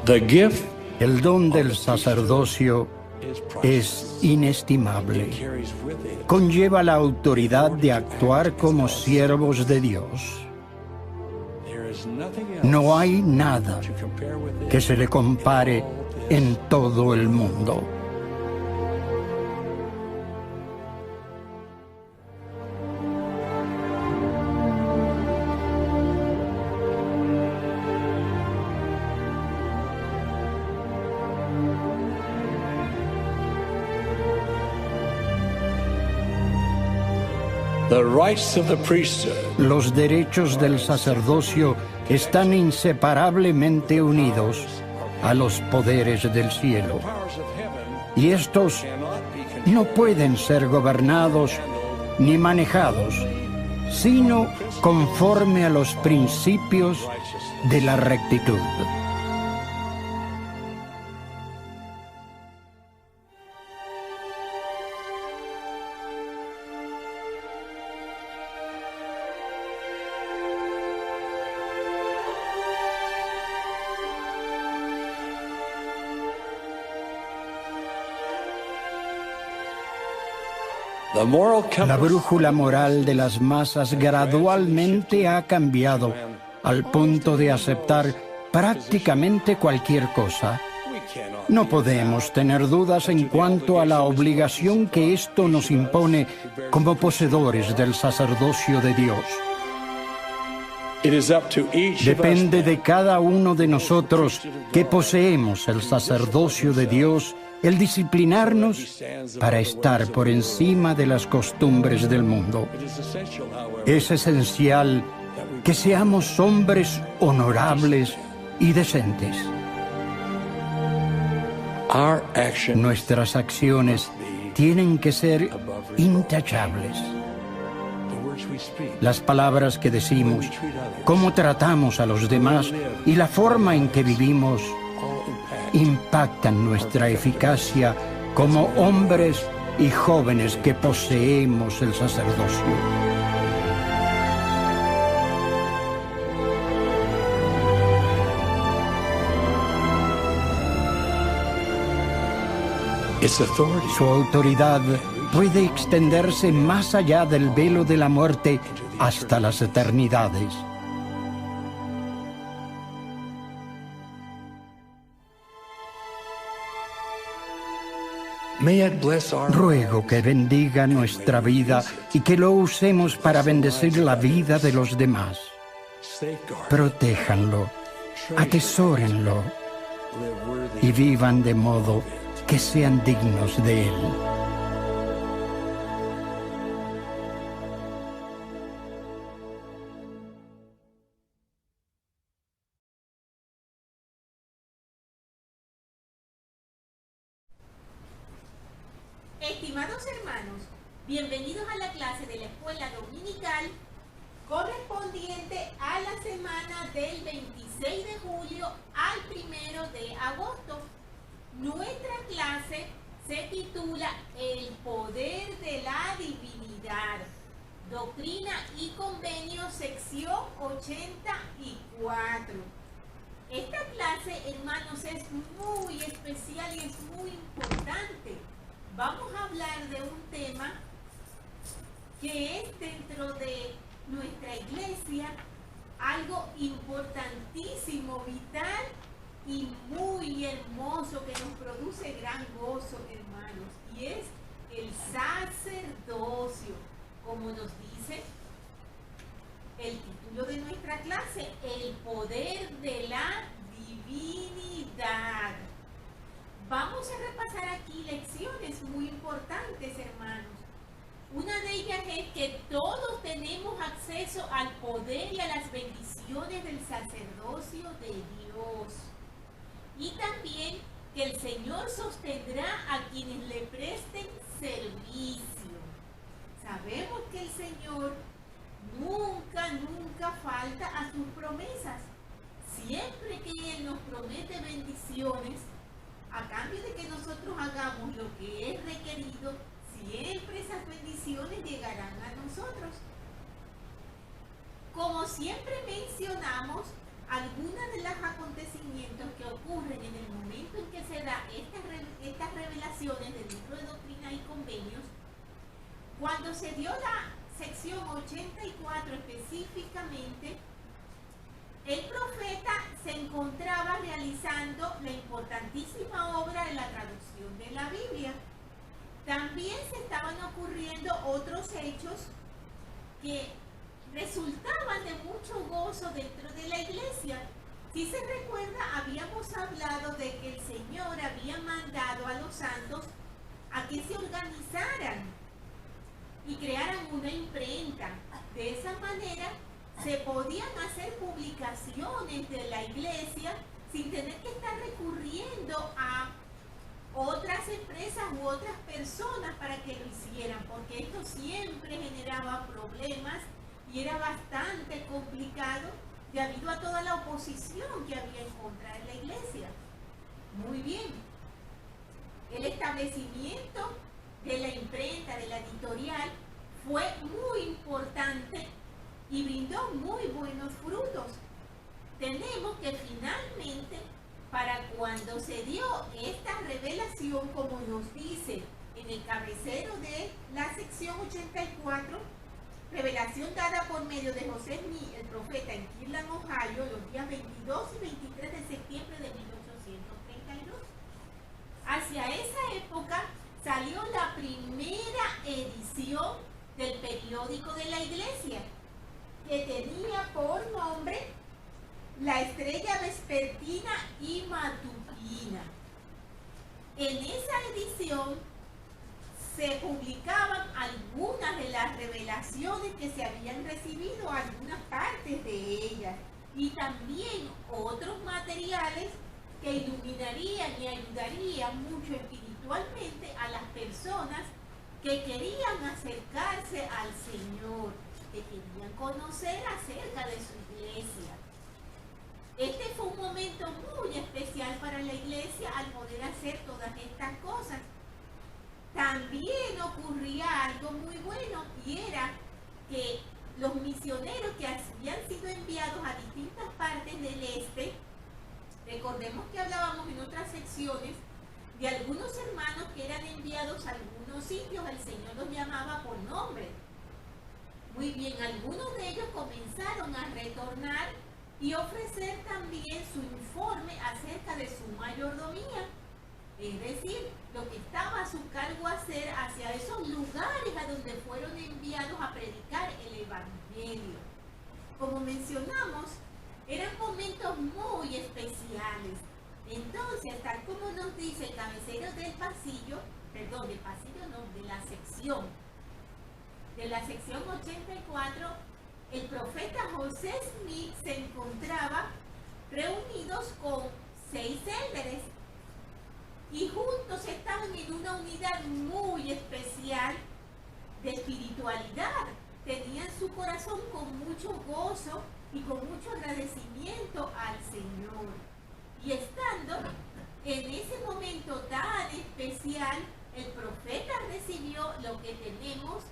El don del sacerdocio es inestimable. Conlleva la autoridad de actuar como siervos de Dios. No hay nada que se le compare en todo el mundo. Los derechos del sacerdocio están inseparablemente unidos a los poderes del cielo. Y estos no pueden ser gobernados ni manejados, sino conforme a los principios de la rectitud. La brújula moral de las masas gradualmente ha cambiado al punto de aceptar prácticamente cualquier cosa. No podemos tener dudas en cuanto a la obligación que esto nos impone como poseedores del sacerdocio de Dios. Depende de cada uno de nosotros que poseemos el sacerdocio de Dios el disciplinarnos para estar por encima de las costumbres del mundo. Es esencial que seamos hombres honorables y decentes. Nuestras acciones tienen que ser intachables. Las palabras que decimos, cómo tratamos a los demás y la forma en que vivimos impactan nuestra eficacia como hombres y jóvenes que poseemos el sacerdocio. Su autoridad puede extenderse más allá del velo de la muerte hasta las eternidades. Ruego que bendiga nuestra vida y que lo usemos para bendecir la vida de los demás. Protéjanlo, atesórenlo y vivan de modo que sean dignos de él. Estimados hermanos, bienvenidos a la clase de la escuela dominical correspondiente a la semana del 26 de julio al 1 de agosto. Nuestra clase se titula El poder de la divinidad, Doctrina y Convenio, sección 84. Esta clase, hermanos, es muy especial y es muy importante. Vamos a hablar de un tema que es dentro de nuestra iglesia algo importantísimo, vital y muy hermoso que nos produce gran gozo, hermanos, y es el sacerdocio. Como nos dice el título de nuestra clase, el poder de la divinidad. Vamos a repasar aquí lecciones muy importantes, hermanos. Una de ellas es que todos tenemos acceso al poder y a las bendiciones del sacerdocio de Dios. Y también que el Señor sostendrá a quienes le presten servicio. Sabemos que el Señor nunca falta a sus promesas. Siempre que Él nos promete bendiciones, a cambio de que nosotros hagamos lo que es requerido, siempre esas bendiciones llegarán a nosotros. Como siempre mencionamos, algunos de los acontecimientos que ocurren en el momento en que se da estas revelaciones del libro de Doctrina y Convenios. Cuando se dio la sección 84 específicamente, el profeta se encontraba realizando la importantísima obra de la traducción de la Biblia. También se estaban ocurriendo otros hechos que resultaban de mucho gozo dentro de la iglesia. Si se recuerda, habíamos hablado de que el Señor había mandado a los santos a que se organizaran y crearan una imprenta. De esa manera se podían hacer publicaciones de la iglesia sin tener que estar recurriendo a otras empresas u otras personas para que lo hicieran, porque esto siempre generaba problemas y era bastante complicado debido a toda la oposición que había en contra de la iglesia. Muy bien. El establecimiento de la imprenta, de la editorial, fue muy importante y brindó muy buenos frutos. Tenemos que finalmente, para cuando se dio esta revelación, como nos dice en el cabecero de la sección 84, revelación dada por medio de José Smith, el profeta, en Kirtland, Ohio, los días 22 y 23 de septiembre de 1832. Hacia esa época salió la primera edición del periódico de la iglesia, que tenía por nombre La Estrella Vespertina y Matutina. En esa edición se publicaban algunas de las revelaciones que se habían recibido, algunas partes de ellas, y también otros materiales que iluminarían y ayudarían mucho espiritualmente a las personas que querían acercarse al Señor, que querían conocer acerca de su iglesia. Este fue un momento muy especial para la iglesia al poder hacer todas estas cosas. También ocurría algo muy bueno, y era que los misioneros que habían sido enviados a distintas partes del este, recordemos que hablábamos en otras secciones de algunos hermanos que eran enviados a algunos sitios, el Señor los llamaba por nombre. Muy bien, algunos de ellos comenzaron a retornar y ofrecer también su informe acerca de su mayordomía, es decir, lo que estaba a su cargo hacer hacia esos lugares a donde fueron enviados a predicar el Evangelio. Como mencionamos, eran momentos muy especiales. Entonces, tal como nos dice el cabecero del pasillo, perdón, del pasillo no, de la sección 84, el profeta José Smith se encontraba reunidos con 6 élderes y juntos estaban en una unidad muy especial de espiritualidad. Tenían su corazón con mucho gozo y con mucho agradecimiento al Señor. Y estando en ese momento tan especial, el profeta recibió lo que tenemos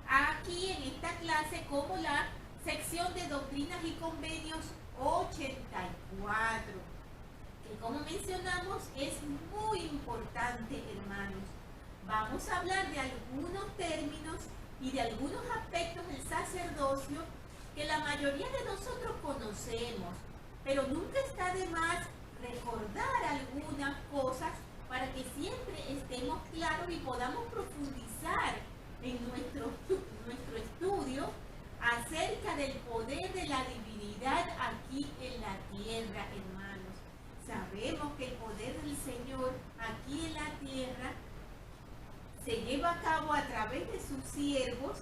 aquí en esta clase como la sección de Doctrinas y Convenios 84, que como mencionamos es muy importante, hermanos. Vamos a hablar de algunos términos y de algunos aspectos del sacerdocio que la mayoría de nosotros conocemos, pero nunca está de más recordar algunas cosas para que siempre estemos claros y podamos profundizar en nuestro estudio acerca del poder de la divinidad aquí en la tierra, hermanos. Sabemos que el poder del Señor aquí en la tierra se lleva a cabo a través de sus siervos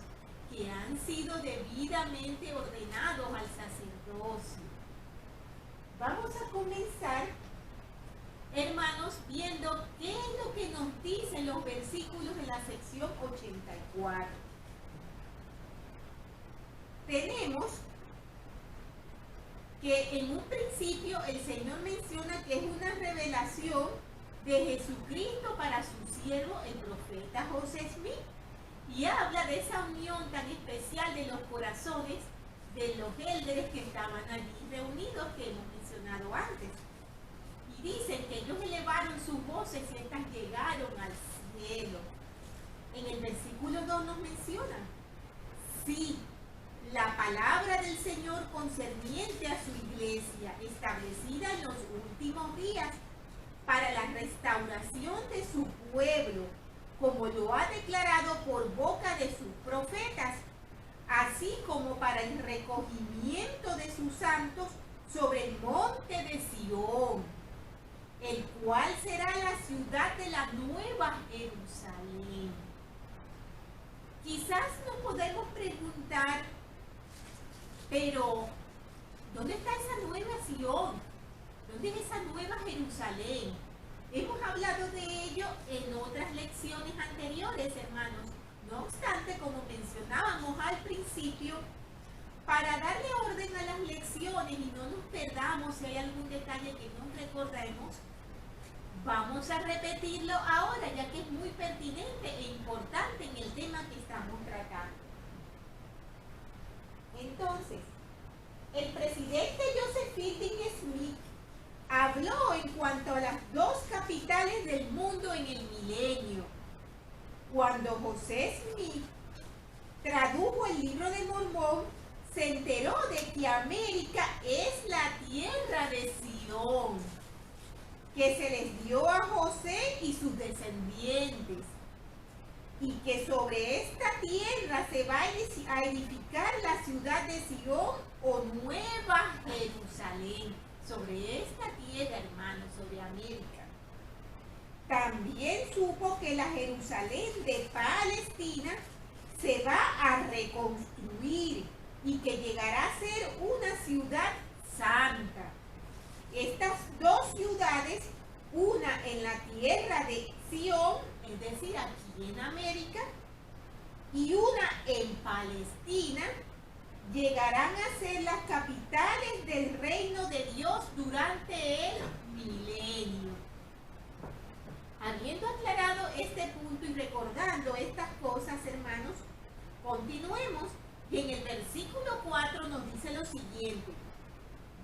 que han sido debidamente ordenados al sacerdocio. Vamos a comenzar, hermanos, viendo qué es lo que nos dicen los versículos de la sección 84. Tenemos que en un principio el Señor menciona que es una revelación de Jesucristo para su siervo, el profeta José Smith, y habla de esa unión tan especial de los corazones de los élderes que estaban allí reunidos, que hemos mencionado antes. Y dicen que ellos elevaron sus voces y estas llegaron al cielo. En el versículo 2 nos menciona, sí, la palabra del Señor concerniente a su iglesia, establecida en los últimos días, para la restauración de su pueblo, como lo ha declarado por boca de sus profetas, así como para el recogimiento de sus santos sobre el monte de Sión, el cual será la ciudad de la nueva Jerusalén. Quizás nos podemos preguntar, pero ¿dónde está esa nueva Sión? ¿Dónde es esa nueva Jerusalén? Hemos hablado de ello en otras lecciones anteriores, hermanos. No obstante, como mencionábamos al principio, para darle orden a las lecciones y no nos perdamos si hay algún detalle que no recordemos, vamos a repetirlo ahora, ya que es muy pertinente e importante en el tema que estamos tratando. Entonces, el presidente Joseph Fielding Smith habló en cuanto a las dos capitales del mundo en el milenio. Cuando José Smith tradujo el libro de Mormón, se enteró de que América es la tierra de Sión, que se les dio a José y sus descendientes, y que sobre esta tierra se va a edificar la ciudad de Sión o Nueva Jerusalén. Sobre esta tierra, hermanos, sobre América. También supo que la Jerusalén de Palestina se va a reconstruir y que llegará a ser una ciudad santa. Estas dos ciudades, una en la tierra de Sión, es decir, aquí en América, y una en Palestina, llegarán a ser las capitales del reino de Dios durante el milenio. Habiendo aclarado este punto y recordando estas cosas, hermanos, continuemos y en el versículo 4 nos dice lo siguiente: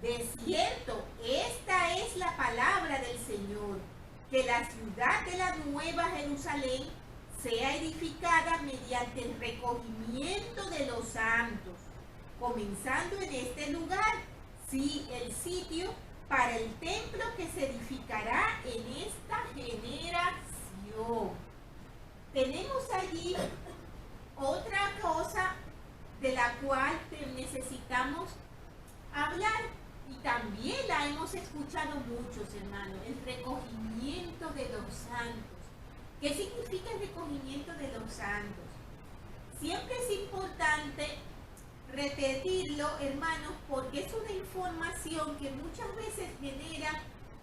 de cierto, esta es la palabra del Señor, que la ciudad de la nueva Jerusalén sea edificada mediante el recogimiento de los santos, comenzando en este lugar, sí, el sitio para el templo que se edificará en esta generación. Tenemos allí otra cosa de la cual necesitamos hablar y también la hemos escuchado muchos, hermanos, el recogimiento de los santos. ¿Qué significa el recogimiento de los santos? Siempre es importante repetirlo, hermanos, porque es una información que muchas veces genera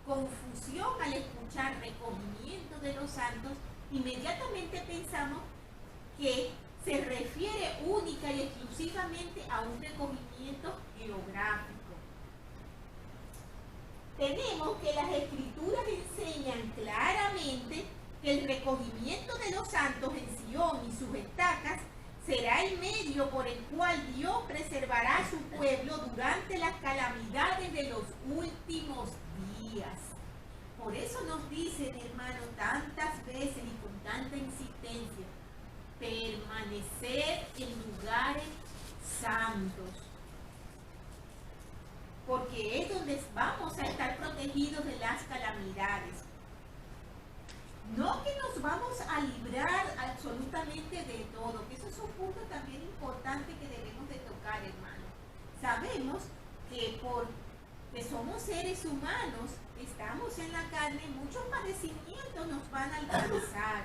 confusión al escuchar recogimiento de los santos. Inmediatamente pensamos que se refiere única y exclusivamente a un recogimiento geográfico. Tenemos que las escrituras enseñan claramente que el recogimiento de los santos en Sión y sus estacas será el medio por el cual Dios preservará a su pueblo durante las calamidades de los últimos días. Por eso nos dicen, hermanos, tantas veces y con tanta insistencia, permanecer en lugares santos, porque es donde vamos a estar protegidos de las calamidades. No que nos vamos a librar absolutamente de todo, que eso es un punto también importante que debemos de tocar, hermano. Sabemos que porque somos seres humanos, estamos en la carne, muchos padecimientos nos van a alcanzar.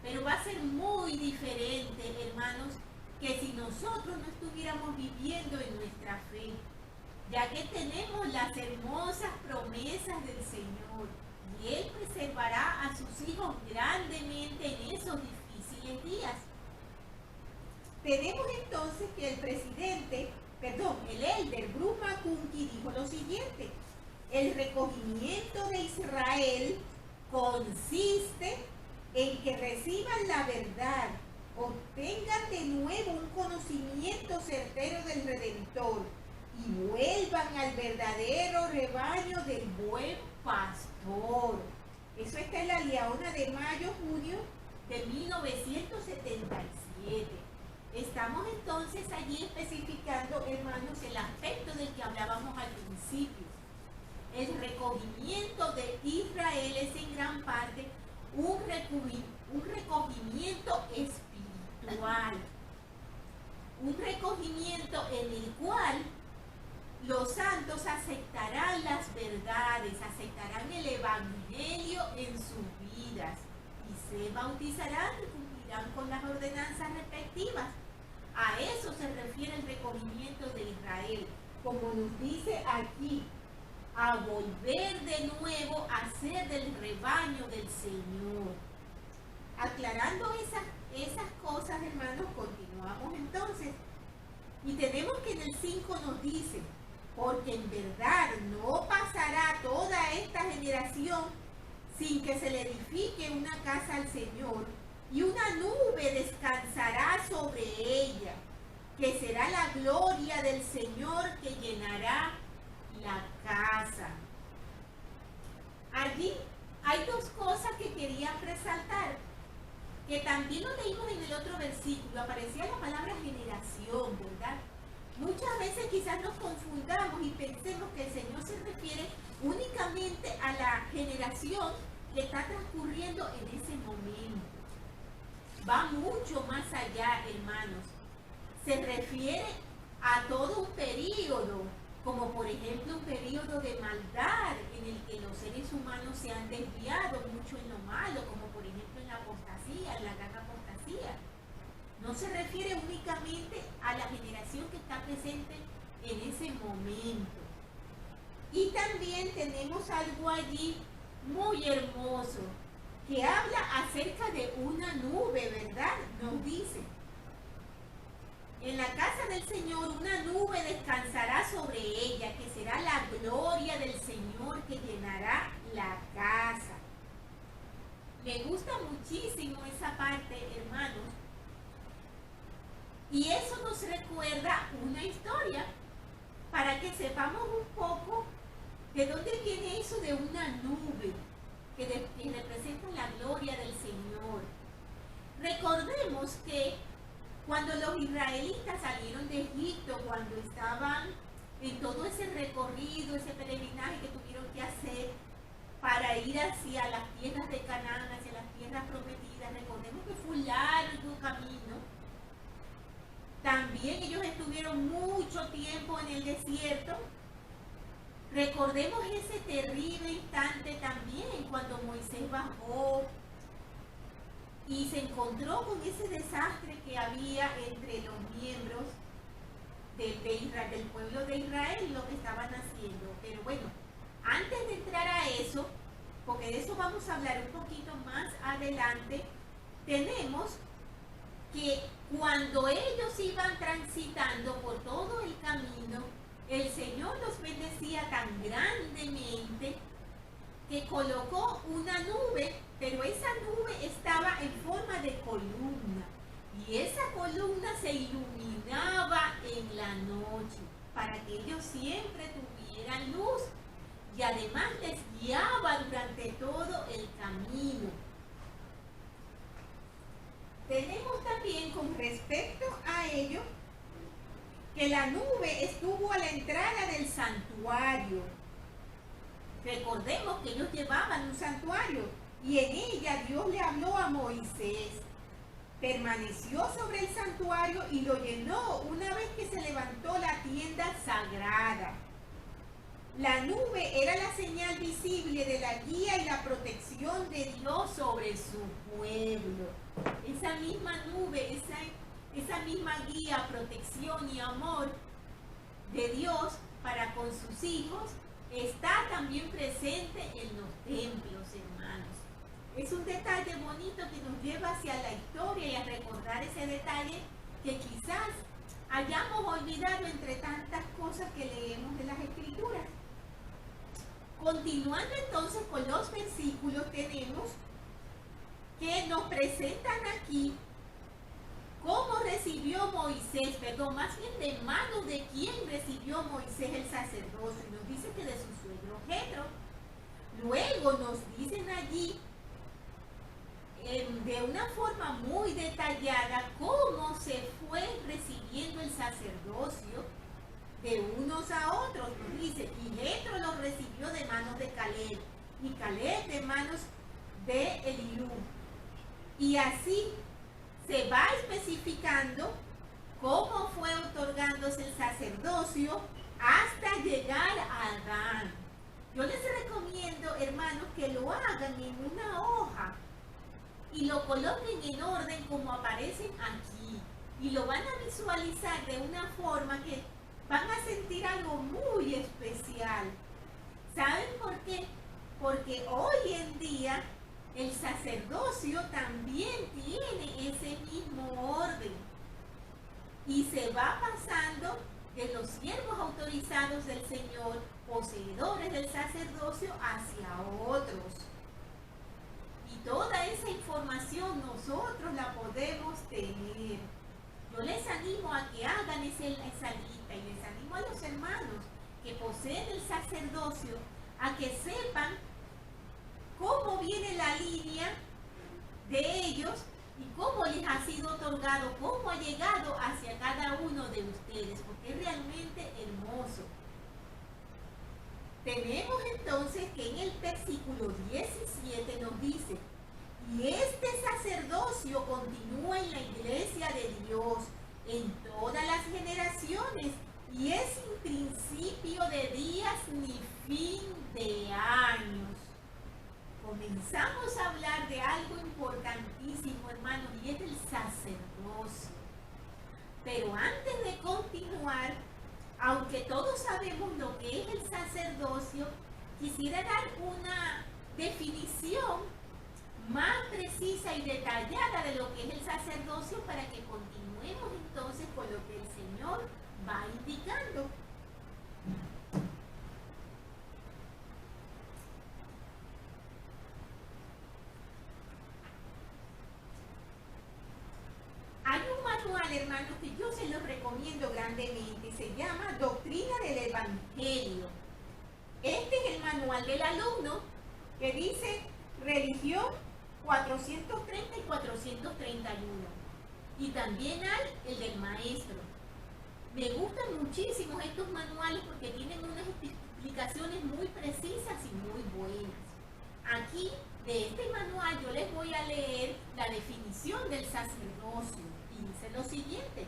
Pero va a ser muy diferente, hermanos, que si nosotros no estuviéramos viviendo en nuestra fe, ya que tenemos las hermosas promesas del Señor. Y Él preservará a sus hijos grandemente en esos difíciles días. Tenemos entonces que el elder Bruce McConkie dijo lo siguiente: el recogimiento de Israel consiste en que reciban la verdad, obtengan de nuevo un conocimiento certero del Redentor y vuelvan al verdadero rebaño del buen pastor. Eso está en la Leona de mayo-junio de 1977. Estamos entonces allí especificando, hermanos, el aspecto del que hablábamos al principio. El recogimiento de Israel es en gran parte un recogimiento espiritual. Un recogimiento en el cual los santos aceptarán las verdades, aceptarán el evangelio en sus vidas y se bautizarán y cumplirán con las ordenanzas respectivas. A eso se refiere el recogimiento de Israel, como nos dice aquí, a volver de nuevo a ser del rebaño del Señor. Aclarando esas cosas, hermanos, continuamos entonces. Y tenemos que en el 5 nos dice, porque en verdad no pasará toda esta generación sin que se le edifique una casa al Señor, y una nube descansará sobre ella, que será la gloria del Señor que llenará la casa. Allí hay dos cosas que quería resaltar, que también lo leímos en el otro versículo, aparecía la palabra generación, ¿verdad? Muchas veces quizás nos confundamos y pensemos que el Señor se refiere únicamente a la generación que está transcurriendo en ese momento. Va mucho más allá, hermanos. Se refiere a todo un período, como por ejemplo un período de maldad en el que los seres humanos se han desviado mucho en lo malo, como por ejemplo en la apostasía, en la gran apostasía. No se refiere únicamente a la generación que está presente en ese momento. Y también tenemos algo allí muy hermoso, que habla acerca de una nube, ¿verdad? Nos dice, en la casa del Señor una nube descansará sobre ella, que será la gloria del Señor que llenará la casa. Me gusta muchísimo esa parte, hermanos. Y eso nos recuerda una historia, para que sepamos un poco de dónde viene eso de una nube, que representa la gloria del Señor. Recordemos que cuando los israelitas salieron de Egipto, cuando estaban en todo ese recorrido, ese peregrinaje que tuvieron que hacer para ir hacia las tierras de Canaán, hacia las tierras prometidas, recordemos que fue un largo camino. También ellos estuvieron mucho tiempo en el desierto. Recordemos ese terrible instante también cuando Moisés bajó y se encontró con ese desastre que había entre los miembros del pueblo de Israel y lo que estaban haciendo. Pero bueno, antes de entrar a eso, porque de eso vamos a hablar un poquito más adelante, tenemos que cuando ellos iban transitando por todo el camino, el Señor los bendecía tan grandemente que colocó una nube, pero esa nube estaba en forma de columna y esa columna se iluminaba en la noche para que ellos siempre tuvieran luz y además les guiaba durante todo el camino. Tenemos también con respecto a ello que la nube estuvo a la entrada del santuario. Recordemos que ellos llevaban un santuario y en ella Dios le habló a Moisés. Permaneció sobre el santuario y lo llenó una vez que se levantó la tienda sagrada. La nube era la señal visible de la guía y la protección de Dios sobre su pueblo. Esa misma nube, esa misma guía, protección y amor de Dios para con sus hijos está también presente en los templos, hermanos. Es un detalle bonito que nos lleva hacia la historia y a recordar ese detalle que quizás hayamos olvidado entre tantas cosas que leemos de las Escrituras. Continuando entonces con los versículos, tenemos que nos presentan aquí cómo recibió Moisés Moisés, perdón, más bien de manos de quien recibió Moisés el sacerdocio, y nos dice que de su suegro Jetro. Luego nos dicen allí de una forma muy detallada cómo se fue recibiendo el sacerdocio de unos a otros. Nos dice, y Jetro lo recibió de manos de Caleb, y Caleb de manos de Eliú. Y así se va especificando cómo fue otorgándose el sacerdocio hasta llegar a Adán. Yo les recomiendo, hermanos, que lo hagan en una hoja y lo coloquen en orden como aparecen aquí. Y lo van a visualizar de una forma que van a sentir algo muy especial. ¿Saben por qué? Porque hoy en día el sacerdocio también tiene ese mismo orden y se va pasando de los siervos autorizados del Señor, poseedores del sacerdocio, hacia otros. Y toda esa información nosotros la podemos tener. Yo les animo a que hagan esa lista, y les animo a los hermanos que poseen el sacerdocio a que sepan cómo viene la línea de ellos y cómo les ha sido otorgado, cómo ha llegado hacia cada uno de ustedes, porque es realmente hermoso. Tenemos entonces que en el versículo 17 nos dice, y este sacerdocio continúa en la iglesia de Dios en todas las generaciones, y es sin principio de días ni fin de años. Comenzamos a hablar de algo importantísimo, hermanos, y es el sacerdocio. Pero antes de continuar, aunque todos sabemos lo que es el sacerdocio, quisiera dar una definición más precisa y detallada de lo que es el sacerdocio para que continuemos entonces con lo que el Señor va indicando. Hay un manual, hermanos, que yo se los recomiendo grandemente, se llama Doctrina del Evangelio. Este es el manual del alumno que dice religión 430 y 431. Y también hay el del maestro. Me gustan muchísimo estos manuales porque tienen unas explicaciones muy precisas y muy buenas. Aquí, de este manual, yo les voy a leer la definición del sacerdocio. Y dice lo siguiente.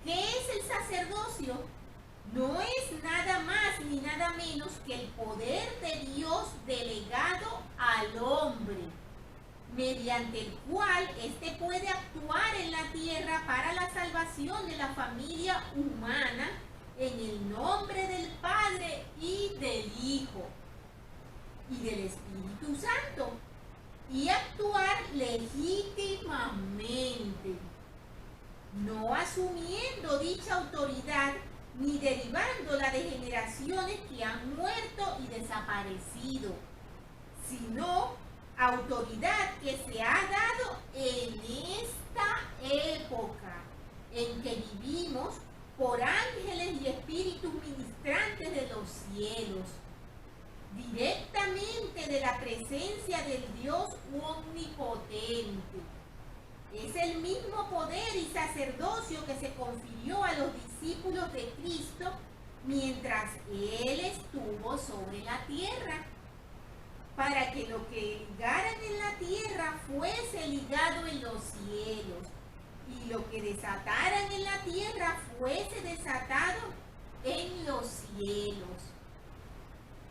¿Qué es el sacerdocio? No es nada más ni nada menos que el poder de Dios delegado al hombre, mediante el cual éste puede actuar en la tierra para la salvación de la familia humana en el nombre del Padre y del Hijo y del Espíritu Santo, y actuar legítimamente, no asumiendo dicha autoridad ni derivándola de generaciones que han muerto y desaparecido, sino autoridad que se ha dado en esta época en que vivimos por ángeles y espíritus ministrantes de los cielos, directamente de la presencia del Dios omnipotente. Es el mismo poder y sacerdocio que se confirió a los discípulos de Cristo mientras Él estuvo sobre la tierra, para que lo que ligaran en la tierra fuese ligado en los cielos, y lo que desataran en la tierra fuese desatado en los cielos.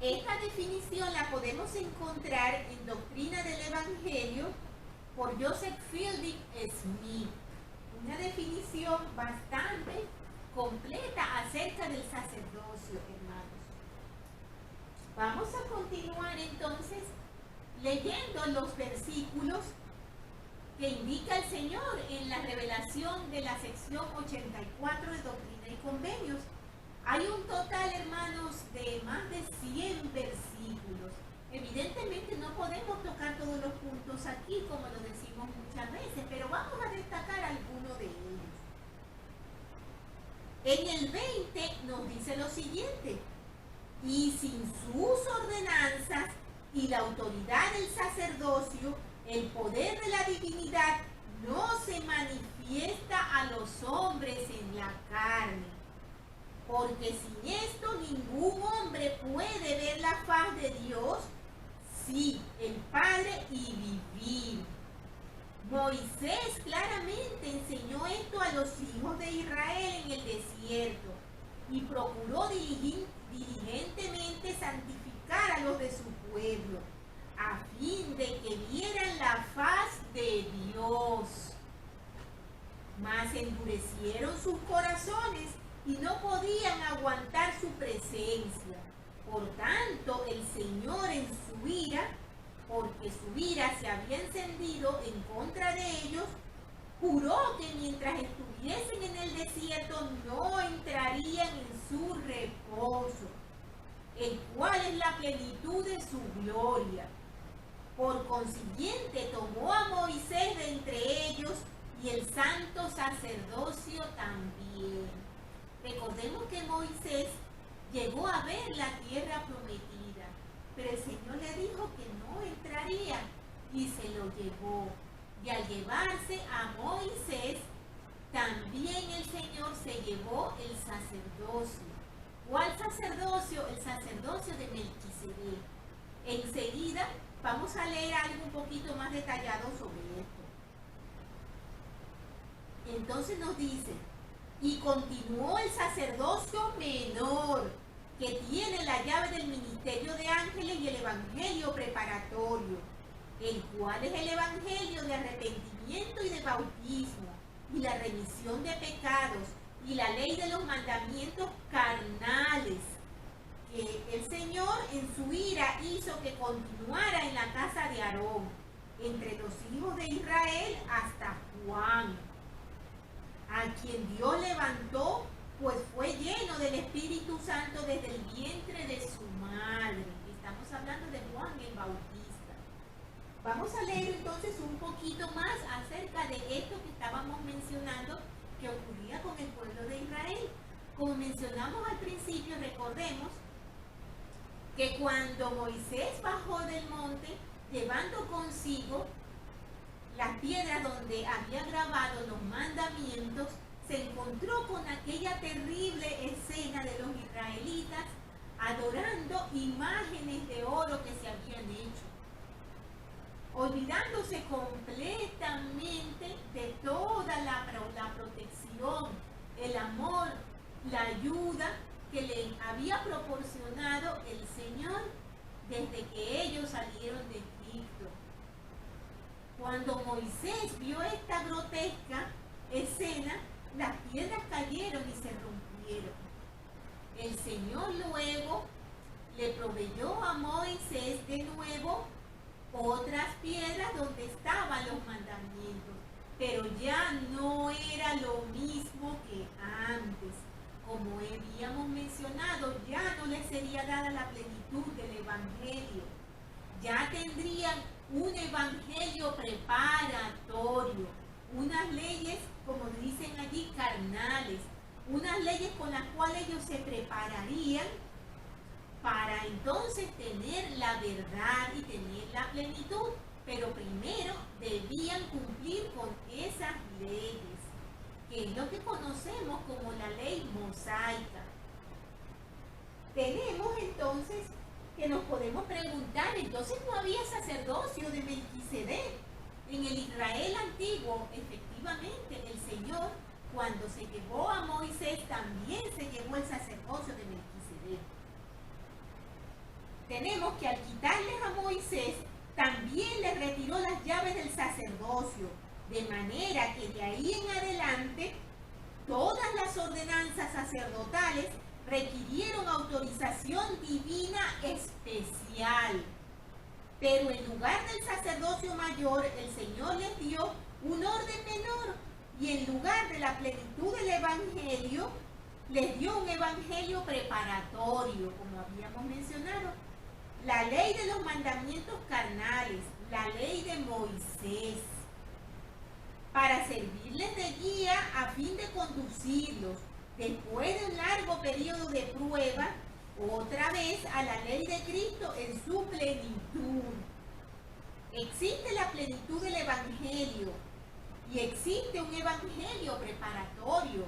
Esta definición la podemos encontrar en Doctrina del Evangelio por Joseph Fielding Smith. Una definición bastante completa acerca del sacerdocio, hermanos. Vamos a continuar entonces leyendo los versículos que indica el Señor en la revelación de la sección 84 de Doctrina y Convenios. Hay un total, hermanos, de más de 100 versículos. Evidentemente no podemos tocar todos los puntos aquí, como lo decimos muchas veces, pero vamos a destacar algunos de ellos. En el 20 nos dice lo siguiente: y sin sus ordenanzas y la autoridad del sacerdocio, el poder de la divinidad no se manifiesta a los hombres en la carne. Porque sin esto ningún hombre puede ver la faz de Dios, sí, el Padre, y vivir. Moisés claramente enseñó esto a los hijos de Israel en el desierto y procuró diligentemente santificar a los de su pueblo, a fin de que vieran la faz de Dios. Mas endurecieron sus corazones y no podían aguantar su presencia. Por tanto, el Señor en su ira, porque su ira se había encendido en contra de ellos, juró que mientras estuviesen en el desierto no entrarían en su reposo, el cual es la plenitud de su gloria. Por consiguiente, tomó a Moisés de entre ellos y el santo sacerdocio también. Recordemos que Moisés llegó a ver la tierra prometida, pero el Señor le dijo que no entraría y se lo llevó. Y al llevarse a Moisés, también el Señor se llevó el sacerdocio. ¿Cuál sacerdocio? El sacerdocio de Melquisedec. Enseguida vamos a leer algo un poquito más detallado sobre esto. Entonces nos dice: y continuó el sacerdocio menor, que tiene la llave del ministerio de ángeles y el evangelio preparatorio, el cual es el evangelio de arrepentimiento y de bautismo, y la remisión de pecados, y la ley de los mandamientos carnales, que el Señor en su ira hizo que continuara en la casa de Aarón, entre los hijos de Israel hasta Juan, a quien Dios levantó, pues fue lleno del Espíritu Santo desde el vientre de su madre. Estamos hablando de Juan el Bautista. Vamos a leer entonces un poquito más acerca de esto que estábamos mencionando que ocurría con el pueblo de Israel. Como mencionamos al principio, recordemos que cuando Moisés bajó del monte llevando consigo las piedras donde había grabado los mandamientos, se encontró con aquella terrible escena de los israelitas adorando imágenes de oro que se habían hecho, olvidándose completamente de toda la protección, el amor, la ayuda que le había proporcionado el Señor desde que ellos salieron de Egipto. Cuando Moisés vio esta grotesca escena, las piedras cayeron y se rompieron. El Señor luego le proveyó a Moisés de nuevo otras piedras donde estaban los mandamientos, pero ya no era lo mismo que antes. Como habíamos mencionado, ya no les sería dada la plenitud del Evangelio. Ya tendrían un Evangelio preparatorio, unas leyes, como dicen allí, carnales, unas leyes con las cuales ellos se prepararían para entonces tener la verdad y tener la plenitud, pero primero debían cumplir con esas leyes, que es lo que conocemos como la ley mosaica. Tenemos entonces que nos podemos preguntar, entonces no había sacerdocio de Melquisedec en el Israel antiguo. Efectivamente, el Señor, cuando se llevó a Moisés, también se llevó el sacerdocio de Melquisedec. Tenemos que al quitarles a Moisés, también le retiró las llaves del sacerdocio, de manera que de ahí en adelante todas las ordenanzas sacerdotales requirieron autorización divina especial. Pero en lugar del sacerdocio mayor, el Señor les dio un orden menor, y en lugar de la plenitud del Evangelio, les dio un Evangelio preparatorio, como habíamos mencionado. La ley de los mandamientos carnales, la ley de Moisés, para servirles de guía a fin de conducirlos Después de un largo periodo de prueba, otra vez a la ley de Cristo en su plenitud. Existe la plenitud del Evangelio y existe un Evangelio preparatorio.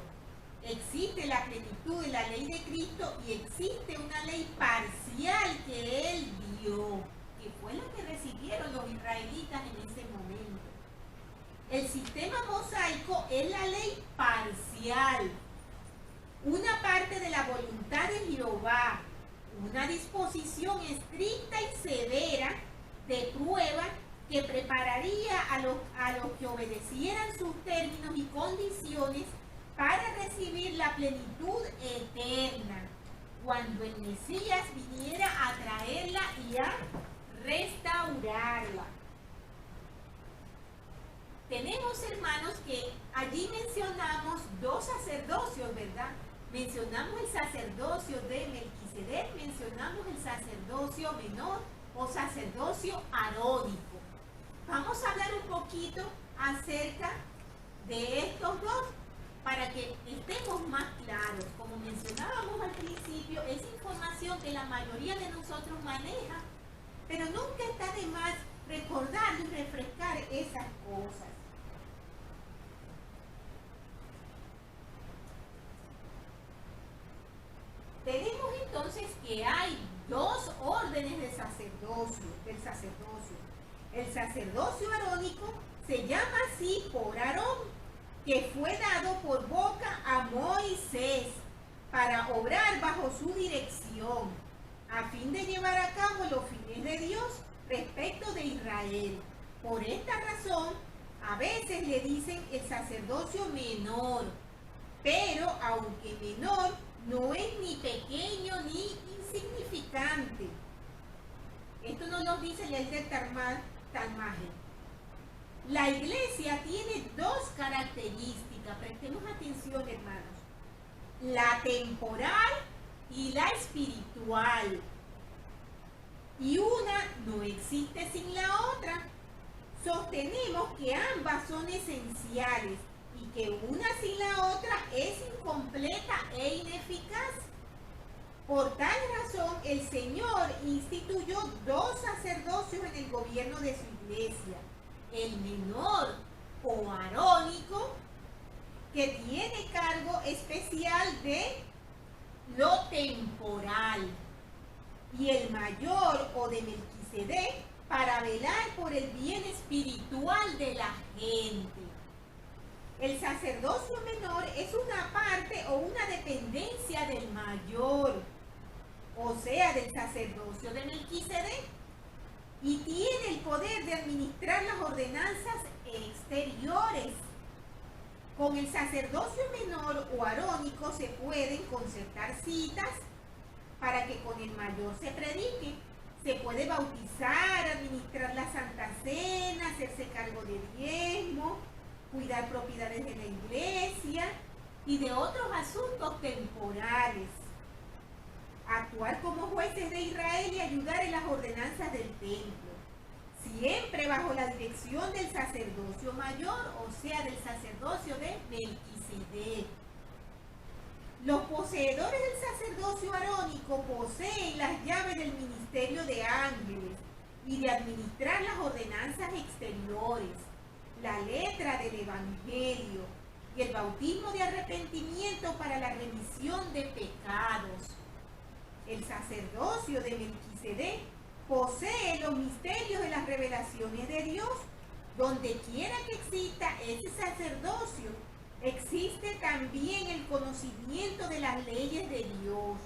Existe la plenitud de la ley de Cristo y existe una ley parcial que Él dio, que fue la que recibieron los israelitas en ese momento. El sistema mosaico es la ley parcial, una parte de la voluntad de Jehová, una disposición estricta y severa de prueba que prepararía a los que obedecieran sus términos y condiciones para recibir la plenitud eterna, cuando el Mesías viniera a traerla y a restaurarla. Tenemos, hermanos, que allí mencionamos dos sacerdocios, ¿verdad? Mencionamos el sacerdocio de Melquisedec, mencionamos el sacerdocio menor o sacerdocio arónico. Vamos a hablar un poquito acerca de estos dos para que estemos más claros. Como mencionábamos al principio, es información que la mayoría de nosotros maneja, pero nunca está de más recordar y refrescar esas cosas. Tenemos entonces que hay dos órdenes del sacerdocio. El sacerdocio arónico se llama así por Aarón, que fue dado por boca a Moisés para obrar bajo su dirección, a fin de llevar a cabo los fines de Dios respecto de Israel. Por esta razón, a veces le dicen el sacerdocio menor, pero aunque menor, no es ni pequeño ni insignificante. Esto nos lo dice el Elder Talmage. La iglesia tiene dos características, prestemos atención, hermanos: la temporal y la espiritual. Y una no existe sin la otra. Sostenemos que ambas son esenciales y que una sin la otra es incompleta e ineficaz. Por tal razón, el Señor instituyó dos sacerdocios en el gobierno de su iglesia: el menor o arónico, que tiene cargo especial de lo temporal, y el mayor o de Melquisedec, para velar por el bien espiritual de la gente. El sacerdocio menor es una parte o una dependencia del mayor, o sea, del sacerdocio de Melquisedec, y tiene el poder de administrar las ordenanzas exteriores. Con el sacerdocio menor o arónico se pueden concertar citas para que con el mayor se predique. Se puede bautizar, administrar la Santa Cena, hacerse cargo de diezmo, cuidar propiedades de la iglesia y de otros asuntos temporales. Actuar como jueces de Israel y ayudar en las ordenanzas del templo, siempre bajo la dirección del sacerdocio mayor, o sea, del sacerdocio de Melquisedec. Los poseedores del sacerdocio arónico poseen las llaves del ministerio de ángeles y de administrar las ordenanzas exteriores, la letra del evangelio y el bautismo de arrepentimiento para la remisión de pecados. El sacerdocio de Melquisedec posee los misterios de las revelaciones de Dios. Donde quiera que exista ese sacerdocio, existe también el conocimiento de las leyes de Dios.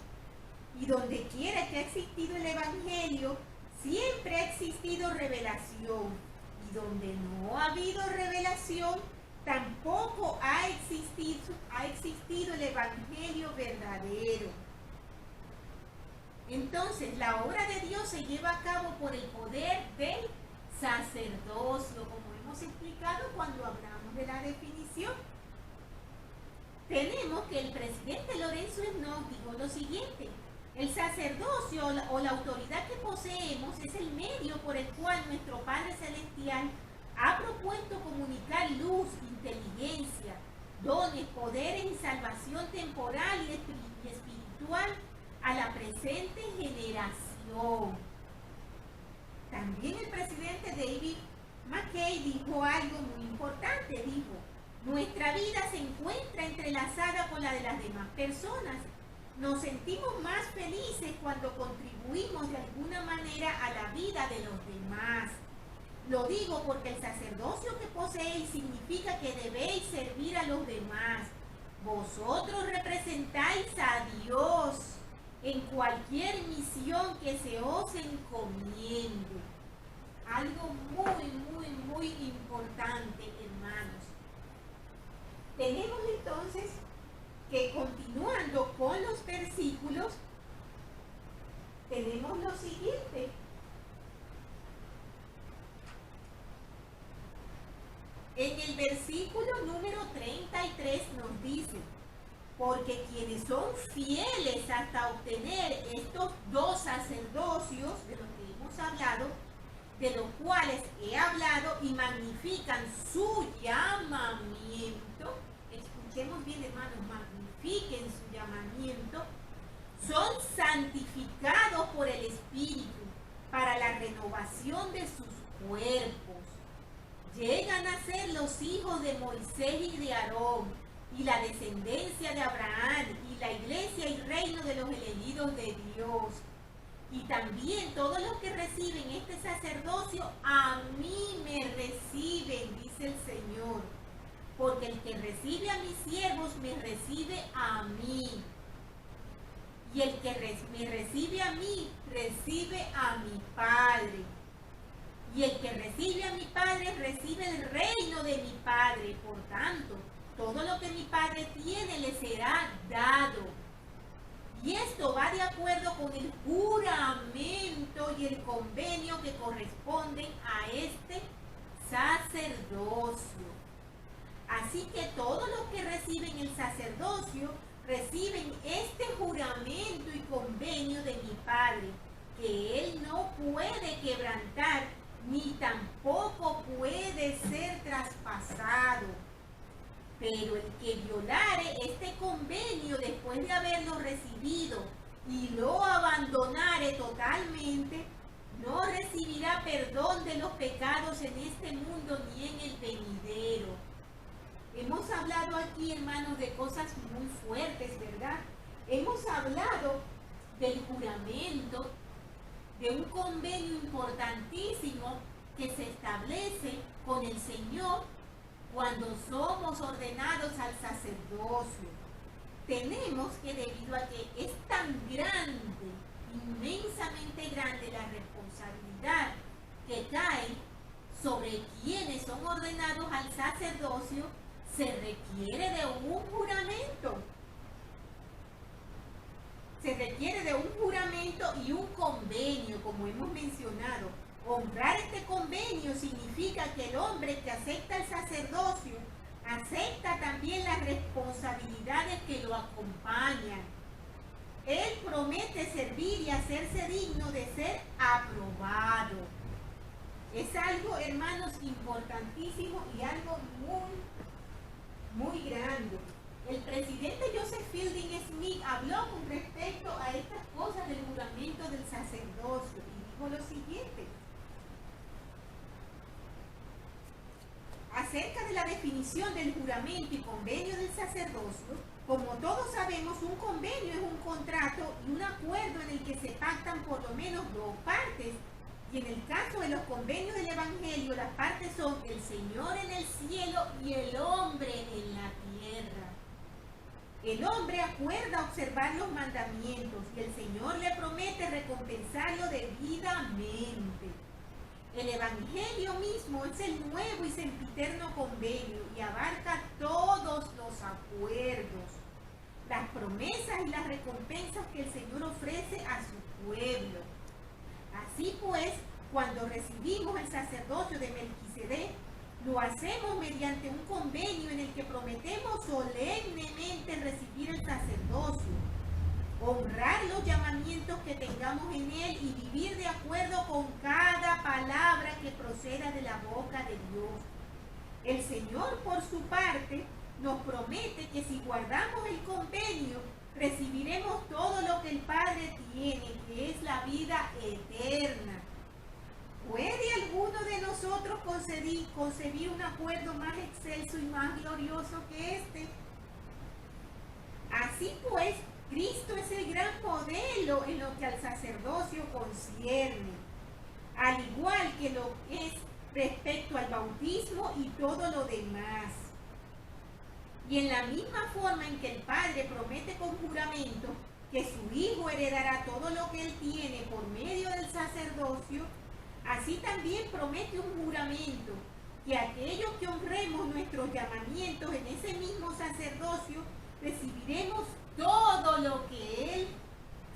Y donde quiera que ha existido el evangelio, siempre ha existido revelación. Y donde no ha habido revelación, tampoco ha existido el evangelio verdadero. Entonces, la obra de Dios se lleva a cabo por el poder del sacerdocio, como hemos explicado cuando hablamos de la definición. Tenemos que el presidente Lorenzo Snow dijo lo siguiente: el sacerdocio o la autoridad que poseemos es el medio por el cual nuestro Padre Celestial ha propuesto comunicar luz, inteligencia, dones, poderes y salvación temporal y espiritual a la presente generación. También el presidente David Mackay dijo algo muy importante, dijo: nuestra vida se encuentra entrelazada con la de las demás personas. Nos sentimos más felices cuando contribuimos de alguna manera a la vida de los demás. Lo digo porque el sacerdocio que poseéis significa que debéis servir a los demás. Vosotros representáis a Dios en cualquier misión que se os encomiende. Algo muy importante, hermanos. Tenemos entonces que, continuando con los versículos, tenemos lo siguiente. En el versículo número 33 nos dice: porque quienes son fieles hasta obtener estos dos sacerdocios de los que hemos hablado, de los cuales he hablado, y magnifican su llamamiento, escuchemos bien, hermanos, magnifiquen su llamamiento, son santificados por el Espíritu para la renovación de sus cuerpos. Llegan a ser los hijos de Moisés y de Aarón, y la descendencia de Abraham, y la iglesia y reino de los elegidos de Dios. Y también todos los que reciben este sacerdocio, a mí me reciben, dice el Señor. Porque el que recibe a mis siervos, me recibe a mí. Y el que me recibe a mí, recibe a mi Padre. Y el que recibe a mi Padre, recibe el reino de mi Padre. Por tanto, todo lo que mi Padre tiene le será dado. Y esto va de acuerdo con el juramento y el convenio que corresponden a este sacerdocio. Así que todos los que reciben el sacerdocio reciben este juramento y convenio de mi Padre, que Él no puede quebrantar ni tampoco puede ser traspasado. Pero el que violare este convenio después de haberlo recibido y lo abandonare totalmente, no recibirá perdón de los pecados en este mundo ni en el venidero. Hemos hablado aquí, hermanos, de cosas muy fuertes, ¿verdad? Hemos hablado del juramento, de un convenio importantísimo que se establece con el Señor cuando somos ordenados al sacerdocio. Tenemos que, debido a que es tan grande, inmensamente grande la responsabilidad que cae sobre quienes son ordenados al sacerdocio, se requiere de un juramento. Se requiere de un juramento y un convenio, como hemos mencionado. Honrar este convenio significa que el hombre que acepta el sacerdocio acepta también las responsabilidades que lo acompañan. Él promete servir y hacerse digno de ser aprobado. Es algo, hermanos, importantísimo y algo muy grande. El presidente Joseph Fielding Smith habló con respecto a estas cosas del juramento del sacerdocio y dijo lo siguiente. Acerca de la definición del juramento y convenio del sacerdocio, como todos sabemos, un convenio es un contrato y un acuerdo en el que se pactan por lo menos dos partes. Y en el caso de los convenios del Evangelio, las partes son el Señor en el cielo y el hombre en la tierra. El hombre acuerda observar los mandamientos y el Señor le promete recompensarlo debidamente. El Evangelio mismo es el nuevo y sempiterno convenio y abarca todos los acuerdos, las promesas y las recompensas que el Señor ofrece a su pueblo. Así pues, cuando recibimos el sacerdocio de Melquisedec, lo hacemos mediante un convenio en el que prometemos solemnemente recibir el sacerdocio, honrar los llamamientos que tengamos en él y vivir de acuerdo con cada palabra que proceda de la boca de Dios. El Señor, por su parte, nos promete que si guardamos el convenio, recibiremos todo lo que el Padre tiene, que es la vida eterna. ¿Puede alguno de nosotros concebir un acuerdo más excelso y más glorioso que este? Así pues, Cristo es el gran modelo en lo que al sacerdocio concierne, al igual que lo es respecto al bautismo y todo lo demás. Y en la misma forma en que el Padre promete con juramento que su Hijo heredará todo lo que Él tiene por medio del sacerdocio, así también promete un juramento que aquellos que honremos nuestros llamamientos en ese mismo sacerdocio, recibiremos todo lo que Él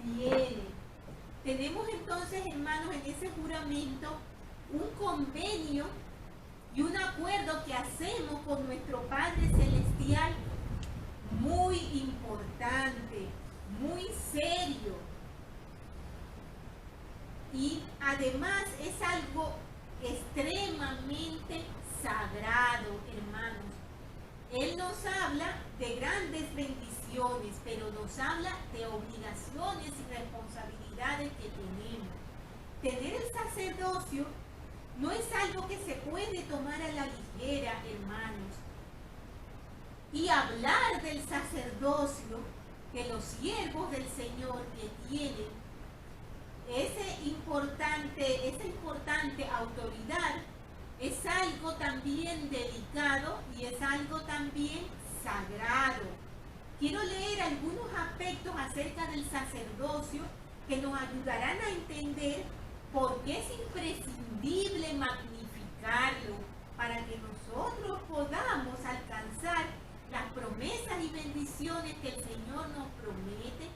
tiene. Tenemos entonces, hermanos, en ese juramento un convenio y un acuerdo que hacemos con nuestro Padre Celestial muy importante, muy serio. Y además es algo extremadamente sagrado, hermanos. Él nos habla de grandes bendiciones, pero nos habla de obligaciones y responsabilidades que tenemos. Tener el sacerdocio no es algo que se puede tomar a la ligera, hermanos. Y hablar del sacerdocio que los siervos del Señor que tienen esa importante autoridad es algo también delicado y es algo también sagrado. Quiero leer algunos aspectos acerca del sacerdocio que nos ayudarán a entender por qué es imprescindible magnificarlo para que nosotros podamos alcanzar las promesas y bendiciones que el Señor nos promete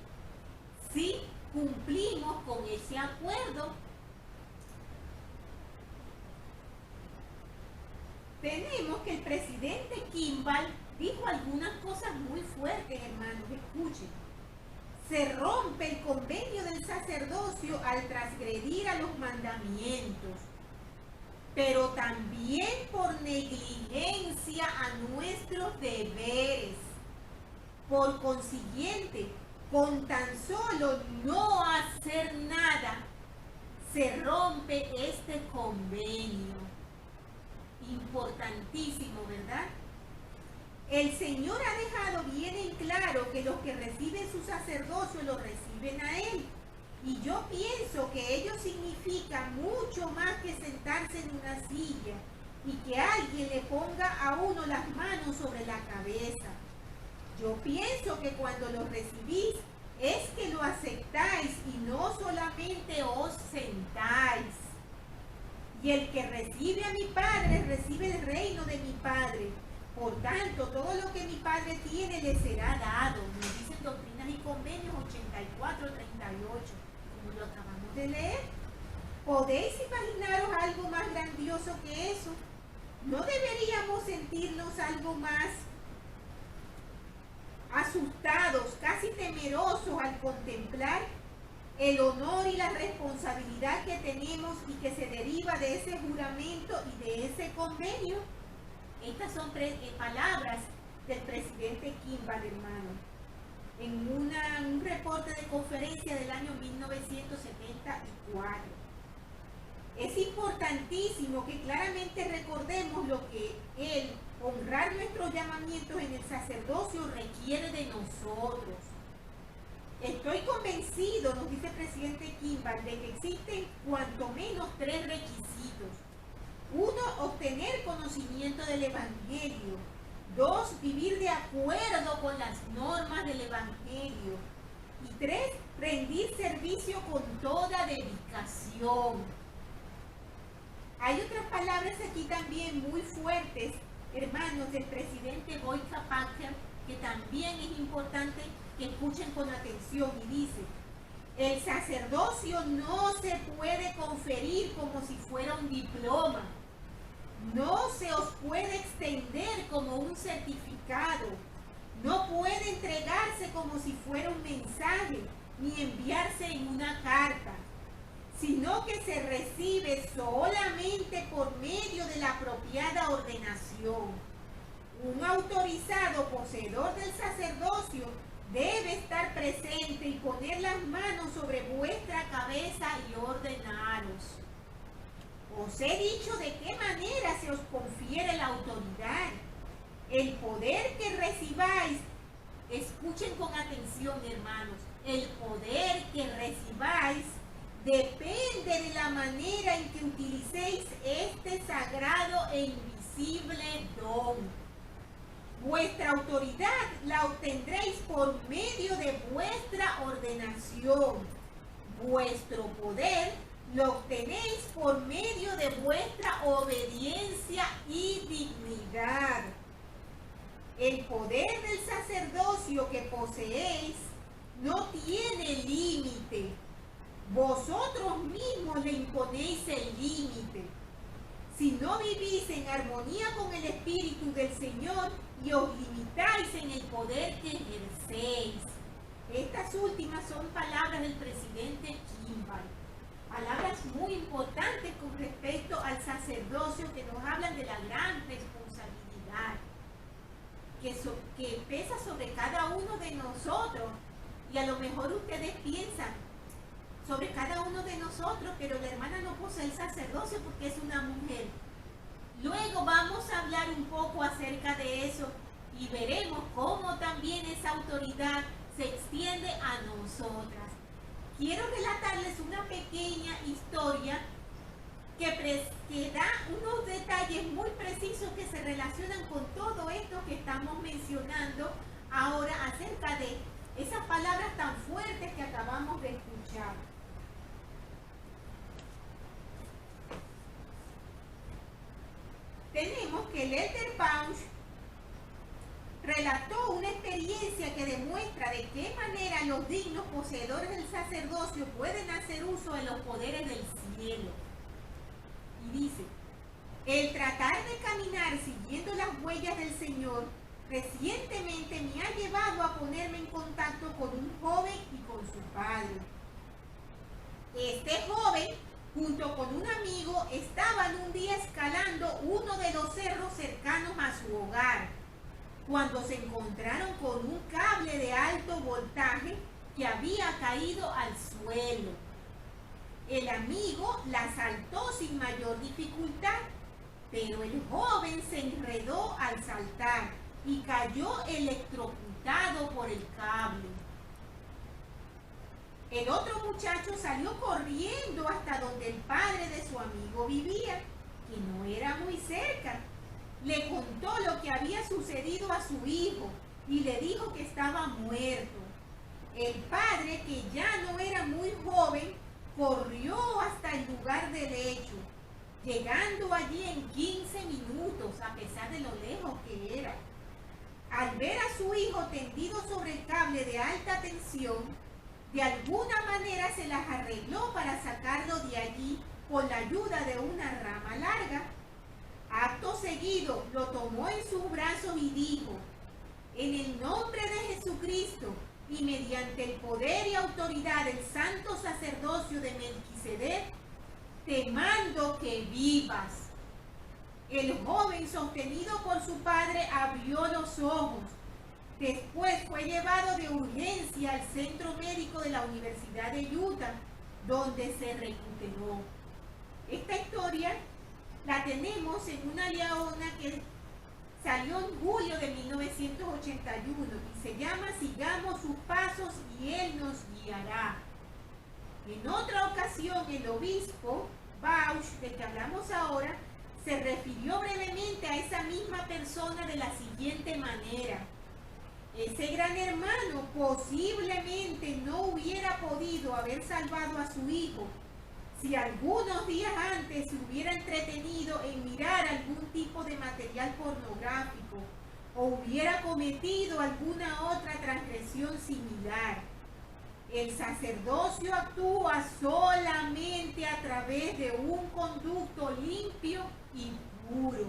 si cumplimos con ese acuerdo. Tenemos que el presidente Kimball dijo algunas cosas muy fuertes, hermanos. Escuchen. Se rompe el convenio del sacerdocio al transgredir a los mandamientos, pero también por negligencia a nuestros deberes. Por consiguiente, con tan solo no hacer nada, se rompe este convenio. Importantísimo, ¿verdad? El Señor ha dejado bien en claro que los que reciben su sacerdocio lo reciben a Él. Y yo pienso que ello significa mucho más que sentarse en una silla y que alguien le ponga a uno las manos sobre la cabeza. Yo pienso que cuando lo recibís es que lo aceptáis y no solamente os sentáis. Y el que recibe a mi Padre recibe el reino de mi Padre. Por tanto, todo lo que mi Padre tiene le será dado. Nos dicen Doctrinas y Convenios 84-38, como lo acabamos de leer. ¿Podéis imaginaros algo más grandioso que eso? ¿No deberíamos sentirnos algo más asustados, casi temerosos al contemplar el honor y la responsabilidad que tenemos y que se deriva de ese juramento y de ese convenio? Estas son palabras del presidente Kimball, hermano, en un reporte de conferencia del año 1974. Es importantísimo que claramente recordemos lo que honrar nuestros llamamientos en el sacerdocio requiere de nosotros. Estoy convencido, nos dice el presidente Kimball, de que existen cuanto menos 3 requisitos. 1, obtener conocimiento del Evangelio. 2, vivir de acuerdo con las normas del Evangelio. Y 3, rendir servicio con toda dedicación. Hay otras palabras aquí también muy fuertes, hermanos, del presidente Boyka Packer, que también es importante que escuchen con atención, y dice: el sacerdocio no se puede conferir como si fuera un diploma. No se os puede extender como un certificado. No puede entregarse como si fuera un mensaje, ni enviarse en una carta, sino que se recibe solamente por medio de la apropiada ordenación. Un autorizado poseedor del sacerdocio debe estar presente y poner las manos sobre vuestra cabeza y ordenaros. Os he dicho de qué manera se os confiere la autoridad. El poder que recibáis, escuchen con atención, hermanos, el poder que recibáis depende de la manera en que utilicéis este sagrado e invisible don. Vuestra autoridad la obtendréis por medio de vuestra ordenación. Vuestro poder lo obtenéis por medio de vuestra obediencia y dignidad. El poder del sacerdocio que poseéis no tiene límite. Vosotros mismos le imponéis el límite. Si no vivís en armonía con el Espíritu del Señor y os limitáis en el poder que ejercéis. Estas últimas son palabras del presidente Kimball. Palabras muy importantes con respecto al sacerdocio que nos hablan de la gran responsabilidad que pesa sobre cada uno de nosotros. Y a lo mejor ustedes piensan sobre cada uno de nosotros, pero la hermana no posee el sacerdocio porque es una mujer. Luego vamos a hablar un poco acerca de eso y veremos cómo también esa autoridad se extiende a nosotras. Quiero relatarles una pequeña historia que da unos detalles muy precisos que se relacionan con todo esto que estamos mencionando ahora acerca de esas palabras tan fuertes que acabamos de escuchar. Tenemos que el Elder Pausch relató una experiencia que demuestra de qué manera los dignos poseedores del sacerdocio pueden hacer uso de los poderes del cielo. Y dice, el tratar de caminar siguiendo las huellas del Señor recientemente me ha llevado a ponerme en contacto con un joven y con su padre. Este joven, junto con un amigo, estaban un día escalando uno de los cerros cercanos a su hogar, cuando se encontraron con un cable de alto voltaje que había caído al suelo. El amigo la saltó sin mayor dificultad, pero el joven se enredó al saltar y cayó electrocutado por el cable. El otro muchacho salió corriendo hasta donde el padre de su amigo vivía, que no era muy cerca. Le contó lo que había sucedido a su hijo y le dijo que estaba muerto. El padre, que ya no era muy joven, corrió hasta el lugar del hecho, llegando allí en 15 minutos, a pesar de lo lejos que era. Al ver a su hijo tendido sobre el cable de alta tensión, de alguna manera se las arregló para sacarlo de allí con la ayuda de una rama larga. Acto seguido lo tomó en sus brazos y dijo, en el nombre de Jesucristo y mediante el poder y autoridad del santo sacerdocio de Melquisedec, te mando que vivas. El joven, sostenido por su padre, abrió los ojos. Después fue llevado de urgencia al centro médico de la Universidad de Utah, donde se recuperó. Esta historia la tenemos en una leona que salió en julio de 1981 y se llama Sigamos sus pasos y Él nos guiará. En otra ocasión, el obispo Bausch, de que hablamos ahora, se refirió brevemente a esa misma persona de la siguiente manera. Ese gran hermano posiblemente no hubiera podido haber salvado a su hijo si algunos días antes se hubiera entretenido en mirar algún tipo de material pornográfico o hubiera cometido alguna otra transgresión similar. El sacerdocio actúa solamente a través de un conducto limpio y puro.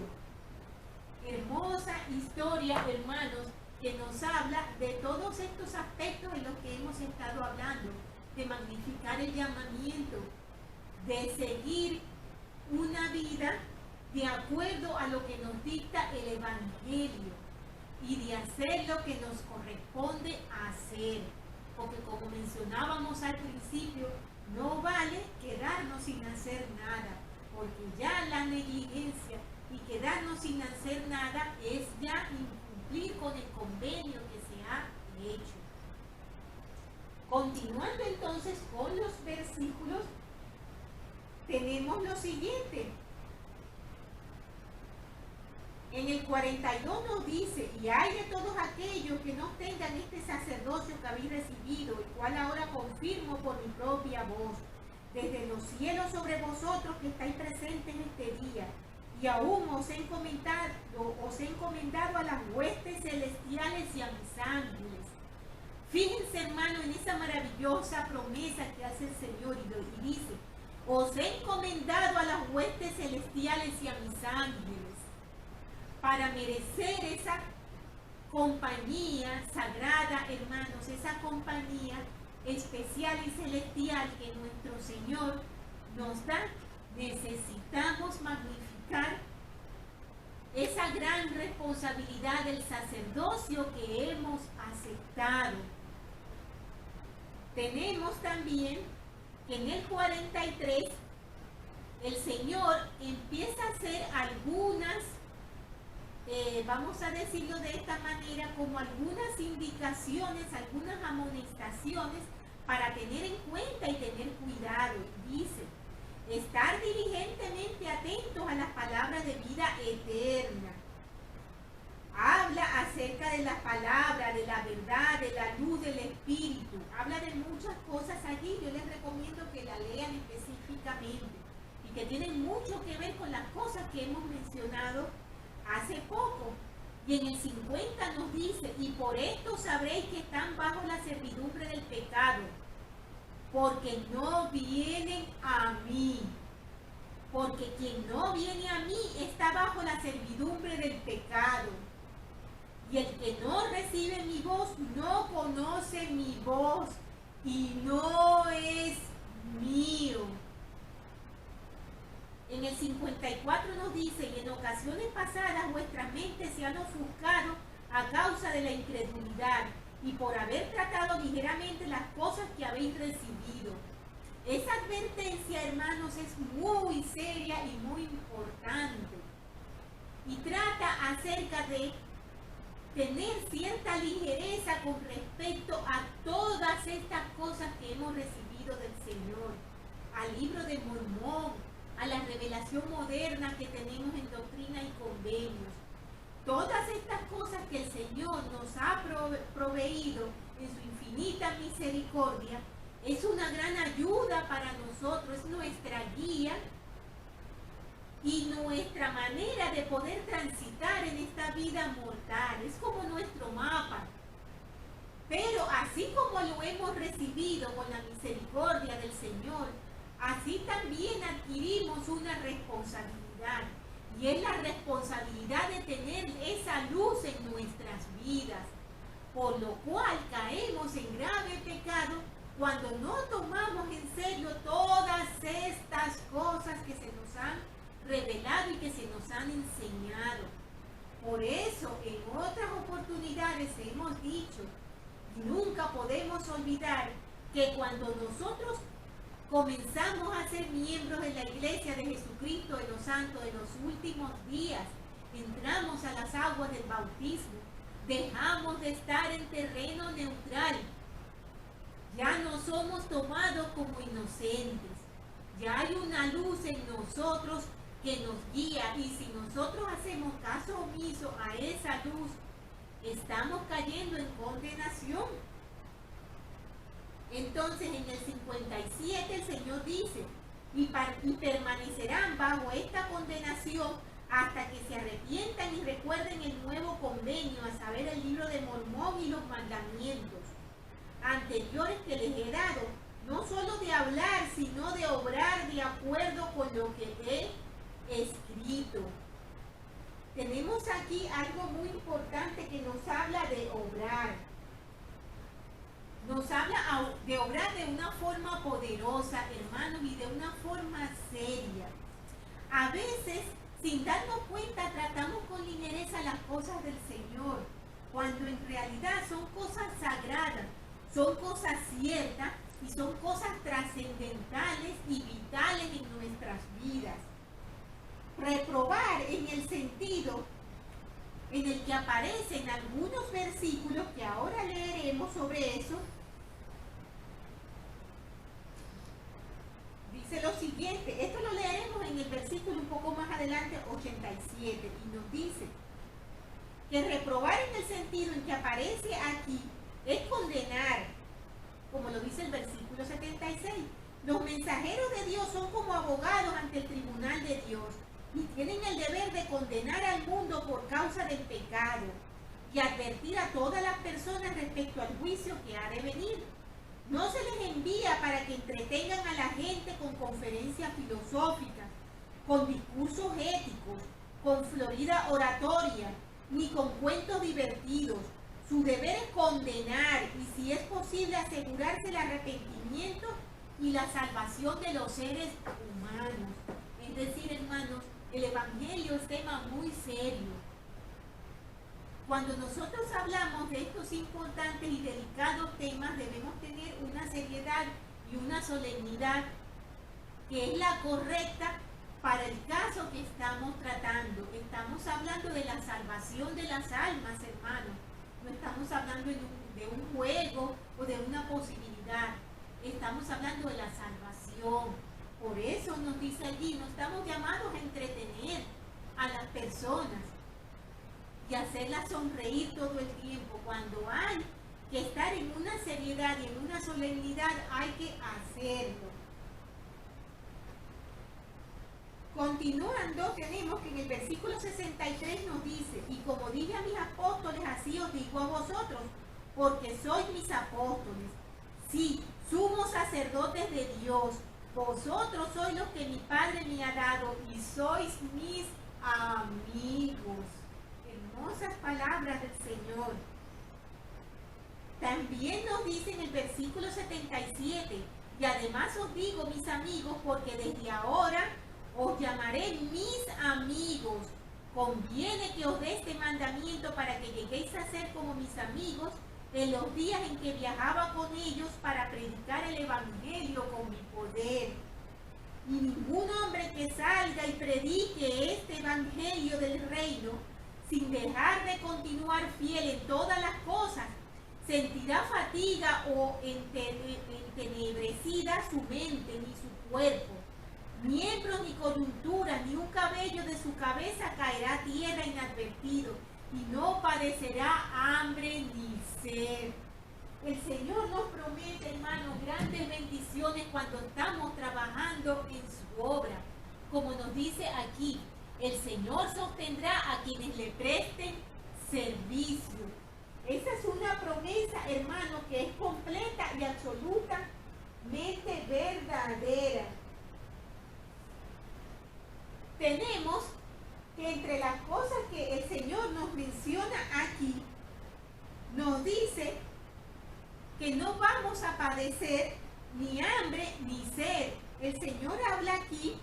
Hermosa historia, hermanos, que nos habla de todos estos aspectos en los que hemos estado hablando, de magnificar el llamamiento, de seguir una vida de acuerdo a lo que nos dicta el Evangelio, y de hacer lo que nos corresponde hacer. Porque como mencionábamos al principio, no vale quedarnos sin hacer nada, porque ya la negligencia y quedarnos sin hacer nada es ya incumplir con el convenio que se ha hecho. Continuando entonces con los versículos, tenemos lo siguiente. En el 42 nos dice: y hay de todos aquellos que no tengan este sacerdocio que habéis recibido, el cual ahora confirmo por mi propia voz, desde los cielos sobre vosotros que estáis presentes en este día, y aún os he encomendado a las huestes celestiales y a mis ángeles. Fíjense, hermano, en esa maravillosa promesa que hace el Señor y dice: os he encomendado a las huestes celestiales y a mis ángeles, para merecer esa compañía sagrada, hermanos, esa compañía especial y celestial que nuestro Señor nos da. Necesitamos magnificar esa gran responsabilidad del sacerdocio que hemos aceptado. Tenemos también que en el 43 el Señor empieza a hacer algunas, vamos a decirlo de esta manera, como algunas indicaciones, algunas amonestaciones para tener en cuenta y tener cuidado. Dice: estar diligentemente atentos a las palabras de vida eterna. Habla acerca de la palabra, de la verdad, de la luz del Espíritu. Habla de muchas cosas allí. Yo les recomiendo que la lean específicamente y que tienen mucho que ver con las cosas que hemos mencionado hace poco. Y en el 50 nos dice: y por esto sabréis que están bajo la servidumbre del pecado, porque no vienen a mí. Porque quien no viene a mí está bajo la servidumbre del pecado. Y el que no recibe mi voz no conoce mi voz y no es mío. En el 54 nos dice: y en ocasiones pasadas vuestras mentes se han ofuscado a causa de la incredulidad y por haber tratado ligeramente las cosas que habéis recibido. Esa advertencia, hermanos, es muy seria y muy importante. Y trata acerca de tener cierta ligereza con respecto a todas estas cosas que hemos recibido del Señor, al libro de Mormón, a la revelación moderna que tenemos en Doctrina y Convenios. Todas estas cosas que el Señor nos ha proveído en su infinita misericordia es una gran ayuda para nosotros, es nuestra guía y nuestra manera de poder transitar en esta vida mortal. Es como nuestro mapa. Pero así como lo hemos recibido con la misericordia del Señor, así también adquirimos una responsabilidad. Y es la responsabilidad de tener esa luz en nuestras vidas. Por lo cual caemos en grave pecado cuando no tomamos en serio todas estas cosas que se nos han revelado y que se nos han enseñado. Por eso en otras oportunidades hemos dicho, y nunca podemos olvidar, que cuando nosotros comenzamos a ser miembros de la Iglesia de Jesucristo de los Santos de los últimos días, entramos a las aguas del bautismo, dejamos de estar en terreno neutral, ya no somos tomados como inocentes, ya hay una luz en nosotros que nos guía, y si nosotros hacemos caso omiso a esa luz, estamos cayendo en condenación. Entonces en el 57 el Señor dice: y permanecerán bajo esta condenación hasta que se arrepientan y recuerden el nuevo convenio, a saber, el libro de Mormón y los mandamientos anteriores que les he dado, no solo de hablar, sino de obrar de acuerdo con lo que he escrito. Tenemos aquí algo muy importante que nos habla de obrar. Nos habla de obrar de una forma poderosa, hermanos, y de una forma seria. A veces, sin darnos cuenta, tratamos con ligereza las cosas del Señor. realidad son cosas sagradas, son cosas ciertas y son cosas trascendentales y vitales en nuestras vidas. Reprobar en el sentido en el que aparecen algunos versículos que ahora leeremos sobre eso, dice lo siguiente, esto lo leeremos en el versículo un poco más adelante, 87, y nos dice que reprobar en el sentido en que aparece aquí es condenar, como lo dice el versículo 76. Los mensajeros de Dios son como abogados ante el tribunal de Dios y tienen el deber de condenar al mundo por causa del pecado y advertir a todas las personas respecto al juicio que ha de venir. No se les envía para que entretengan a la gente con conferencias filosóficas, con discursos éticos, con florida oratoria, ni con cuentos divertidos. Su deber es condenar y, si es posible, asegurarse el arrepentimiento y la salvación de los seres humanos. Es decir, hermanos, el Evangelio es tema muy serio. Cuando nosotros hablamos de estos importantes y delicados temas, debemos tener una seriedad y una solemnidad que es la correcta para el caso que estamos tratando. Estamos hablando de la salvación de las almas, hermanos. No estamos hablando de un juego o de una posibilidad. Estamos hablando de la salvación. Por eso nos dice allí, no estamos llamados a entretener a las personas y hacerlas sonreír todo el tiempo. Cuando hay que estar en una seriedad y en una solemnidad, hay que hacerlo. Continuando, tenemos que en el versículo 63 nos dice, y como dije a mis apóstoles, así os digo a vosotros, porque sois mis apóstoles. Sí, sumos sacerdotes de Dios, vosotros sois los que mi Padre me ha dado y sois mis amigos. Hermosas palabras del Señor. También nos dice en el versículo 77, y además os digo, mis amigos, porque desde ahora os llamaré mis amigos. Conviene que os dé este mandamiento para que lleguéis a ser como mis amigos en los días en que viajaba con ellos para predicar el Evangelio con mi poder. Y ningún hombre que salga y predique este Evangelio del reino sin dejar de continuar fiel en todas las cosas, sentirá fatiga o entenebrecida su mente ni su cuerpo. Miembros ni coyunturas, ni un cabello de su cabeza caerá a tierra inadvertido, y no padecerá hambre ni sed. El Señor nos promete, hermanos, grandes bendiciones cuando estamos trabajando en su obra. Como nos dice aquí, el Señor sostendrá a quienes le presten servicio. Esa es una promesa, hermanos, que es completa y absolutamente verdadera. Tenemos que entre las cosas que el Señor nos menciona aquí, nos dice que no vamos a padecer ni hambre ni sed. El Señor habla aquí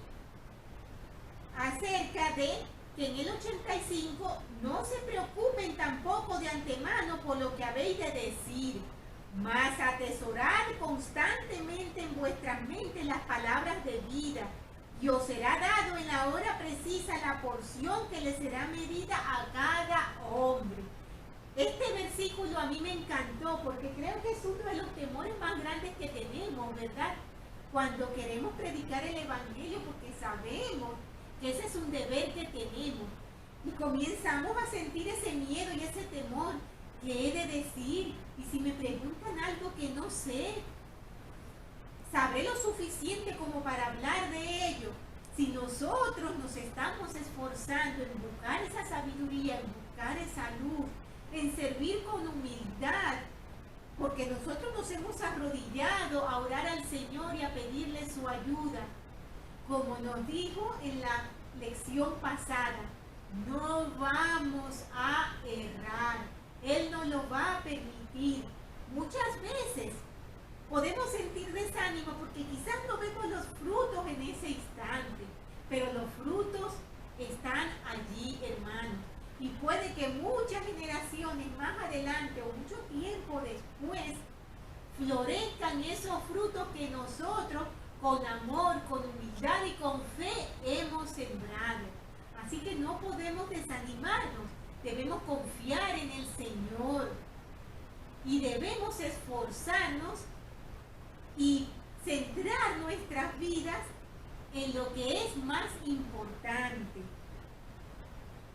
acerca de que en el 85 no se preocupen tampoco de antemano por lo que habéis de decir, mas atesorad constantemente en vuestras mentes las palabras de vida, y os será dado en la hora precisa la porción que le será medida a cada hombre. Este versículo a mí me encantó porque creo que es uno de los temores más grandes que tenemos, ¿verdad? Cuando queremos predicar el Evangelio, porque sabemos que ese es un deber que tenemos. Y comenzamos a sentir ese miedo y ese temor. ¿Qué he de decir? Y si me preguntan algo que no sé, ¿sabré lo suficiente como para hablar de ello? Si nosotros nos estamos esforzando en buscar esa sabiduría, en buscar esa luz, en servir con humildad, porque nosotros nos hemos arrodillado a orar al Señor y a pedirle su ayuda. Como nos dijo en la lección pasada, no vamos a errar. Él no lo va a permitir. Muchas veces podemos sentir desánimo porque quizás no vemos los frutos en ese instante, pero los frutos están allí, hermanos. y puede que muchas generaciones más adelante o mucho tiempo después florezcan esos frutos que nosotros con amor, con humildad y con fe hemos sembrado. Así que no podemos desanimarnos, debemos confiar en el Señor y debemos esforzarnos y centrar nuestras vidas en lo que es más importante.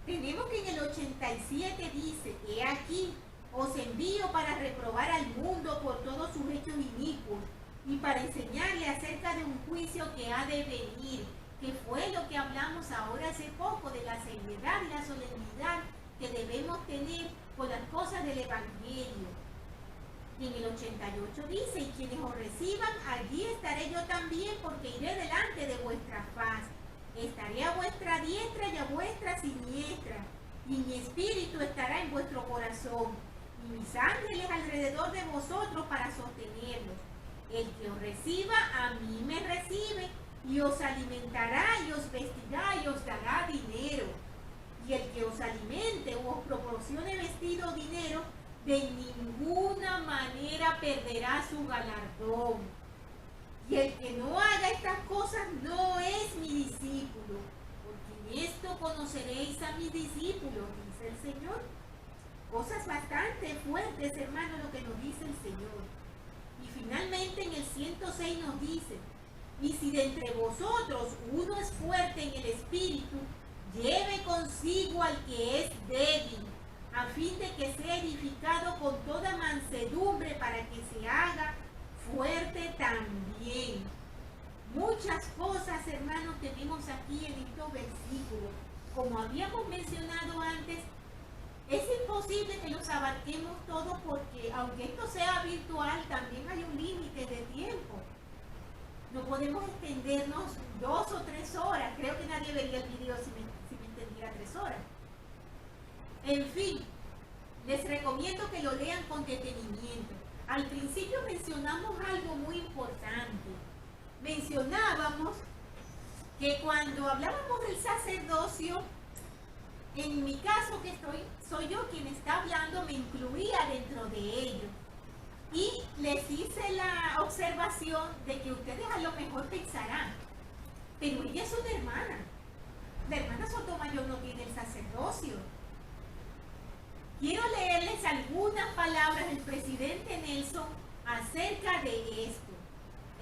Tenemos que en el 87 dice: he aquí, os envío para reprobar al mundo por todos sus hechos inicuos y para enseñarle acerca de un juicio que ha de venir, que fue lo que hablamos ahora hace poco, de la seriedad y la solemnidad que debemos tener con las cosas del Evangelio. Y en el 88 dice: y quienes os reciban, allí estaré yo también, porque iré delante de vuestra faz. Estaré a vuestra diestra y a vuestra siniestra, y mi espíritu estará en vuestro corazón, y mis ángeles alrededor de vosotros para sostenerlos. El que os reciba, a mí me recibe, y os alimentará, y os vestirá, y os dará dinero. Y el que os alimente o os proporcione vestido o dinero, de ninguna manera perderá su galardón. Y el que no haga estas cosas no es mi discípulo, porque en esto conoceréis a mis discípulos, dice el Señor. Cosas bastante fuertes, hermano, lo que nos dice el Señor. Y finalmente en el 106 nos dice: y si de entre vosotros uno es fuerte en el espíritu, lleve consigo al que es débil, a fin de que sea edificado con toda mansedumbre para que se haga fuerte también. Muchas cosas, hermanos, tenemos aquí en estos versículos. Como habíamos mencionado antes, es imposible que los abarquemos todos porque aunque esto sea virtual, también hay un límite de tiempo. No podemos extendernos 2 o 3 horas. Creo que nadie vería el video si me entendiera 3 horas. En fin, les recomiendo que lo lean con detenimiento. Al principio mencionamos algo muy importante. Mencionábamos que cuando hablábamos del sacerdocio, en mi caso que soy yo quien está hablando, me incluía dentro de ello. Y les hice la observación de que ustedes a lo mejor pensarán, pero ella es una hermana. La hermana Sotomayor no tiene el sacerdocio. Quiero leerles algunas palabras del presidente Nelson acerca de esto.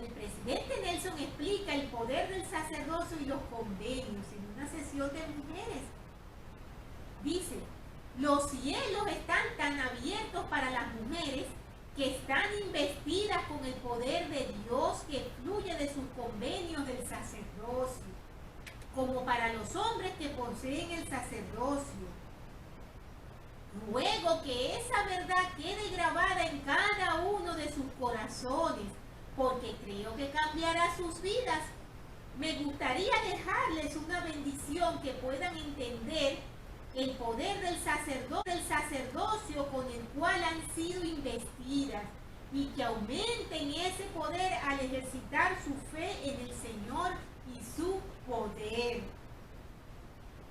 El presidente Nelson explica el poder del sacerdocio y los convenios en una sesión de mujeres. Dice: los cielos están tan abiertos para las mujeres que están investidas con el poder de Dios que fluye de sus convenios del sacerdocio, como para los hombres que poseen el sacerdocio. Ruego que esa verdad quede grabada en cada uno de sus corazones, porque creo que cambiará sus vidas. Me gustaría dejarles una bendición que puedan entender el poder del sacerdocio con el cual han sido investidas y que aumenten ese poder al ejercitar su fe en el Señor y su poder.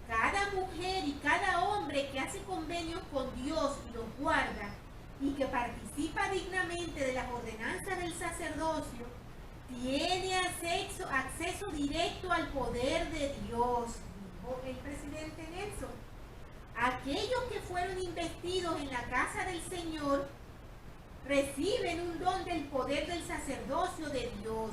Cada mujer y cada hombre que hace convenios con Dios y los guarda y que participa dignamente de las ordenanzas del sacerdocio, tiene acceso directo al poder de Dios, dijo el presidente Nelson. Aquellos que fueron investidos en la casa del Señor reciben un don del poder del sacerdocio de Dios,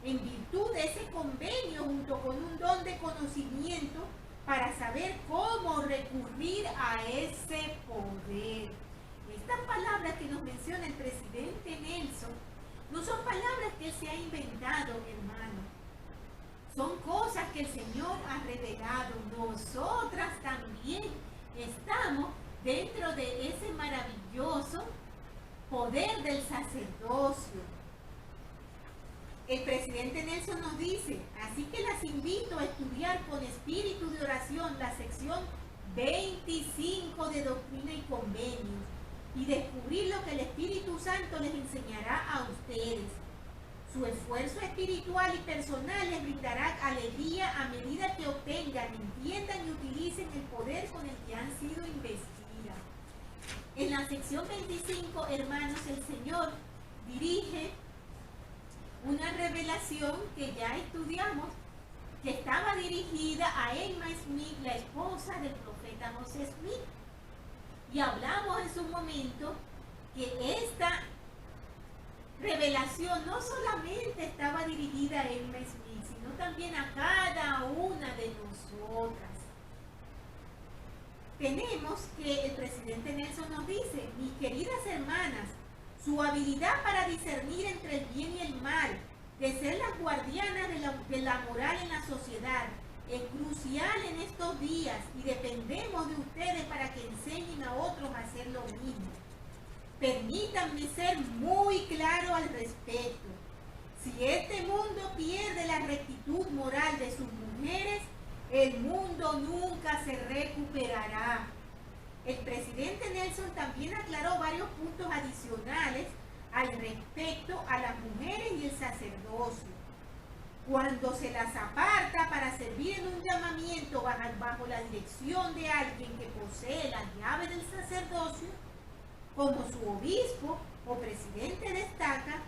en virtud de ese convenio junto con un don de conocimiento para saber cómo recurrir a ese poder. Estas palabras que nos menciona el presidente Nelson no son palabras que él se ha inventado, hermano. Son cosas que el Señor ha revelado. Nosotras también estamos dentro de ese maravilloso poder del sacerdocio. El presidente Nelson nos dice: así que las invito a estudiar con espíritu de oración la sección 25 de Doctrina y Convenios y descubrir lo que el Espíritu Santo les enseñará a ustedes. Su esfuerzo espiritual y personal les brindará alegría a medida que obtengan, entiendan y utilicen el poder con el que han sido investidas. En la sección 25, hermanos, el Señor dirige una revelación que ya estudiamos, que estaba dirigida a Emma Smith, la esposa del profeta José Smith. Y hablamos en su momento que esta revelación no solamente estaba dirigida a Emma Smith, sino también a cada una de nosotras. Tenemos que el presidente Nelson nos dice: mis queridas hermanas, su habilidad para discernir entre el bien y el mal, de ser las guardianas de la moral en la sociedad, es crucial en estos días y dependemos de ustedes para que enseñen a otros a hacer lo mismo. Permítanme ser muy claro al respecto. Si este mundo pierde la rectitud moral de sus mujeres, el mundo nunca se recuperará. El presidente Nelson también aclaró varios puntos adicionales al respecto a las mujeres y el sacerdocio. Cuando se las aparta para servir en un llamamiento bajo la dirección de alguien que posee las llaves del sacerdocio, como su obispo o presidente destaca,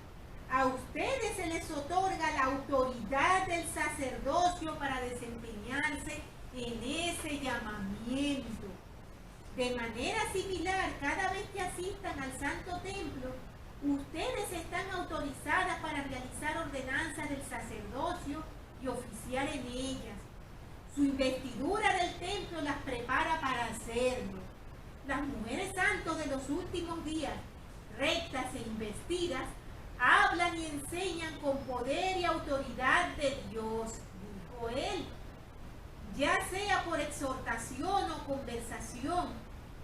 a ustedes se les otorga la autoridad del sacerdocio para desempeñarse en ese llamamiento. De manera similar, cada vez que asistan al Santo Templo, ustedes están autorizadas para realizar ordenanzas del sacerdocio y oficiar en ellas. Su investidura del templo las prepara para hacerlo. Las mujeres santos de los últimos días, rectas e investidas, hablan y enseñan con poder y autoridad de Dios, dijo él. Ya sea por exhortación o conversación,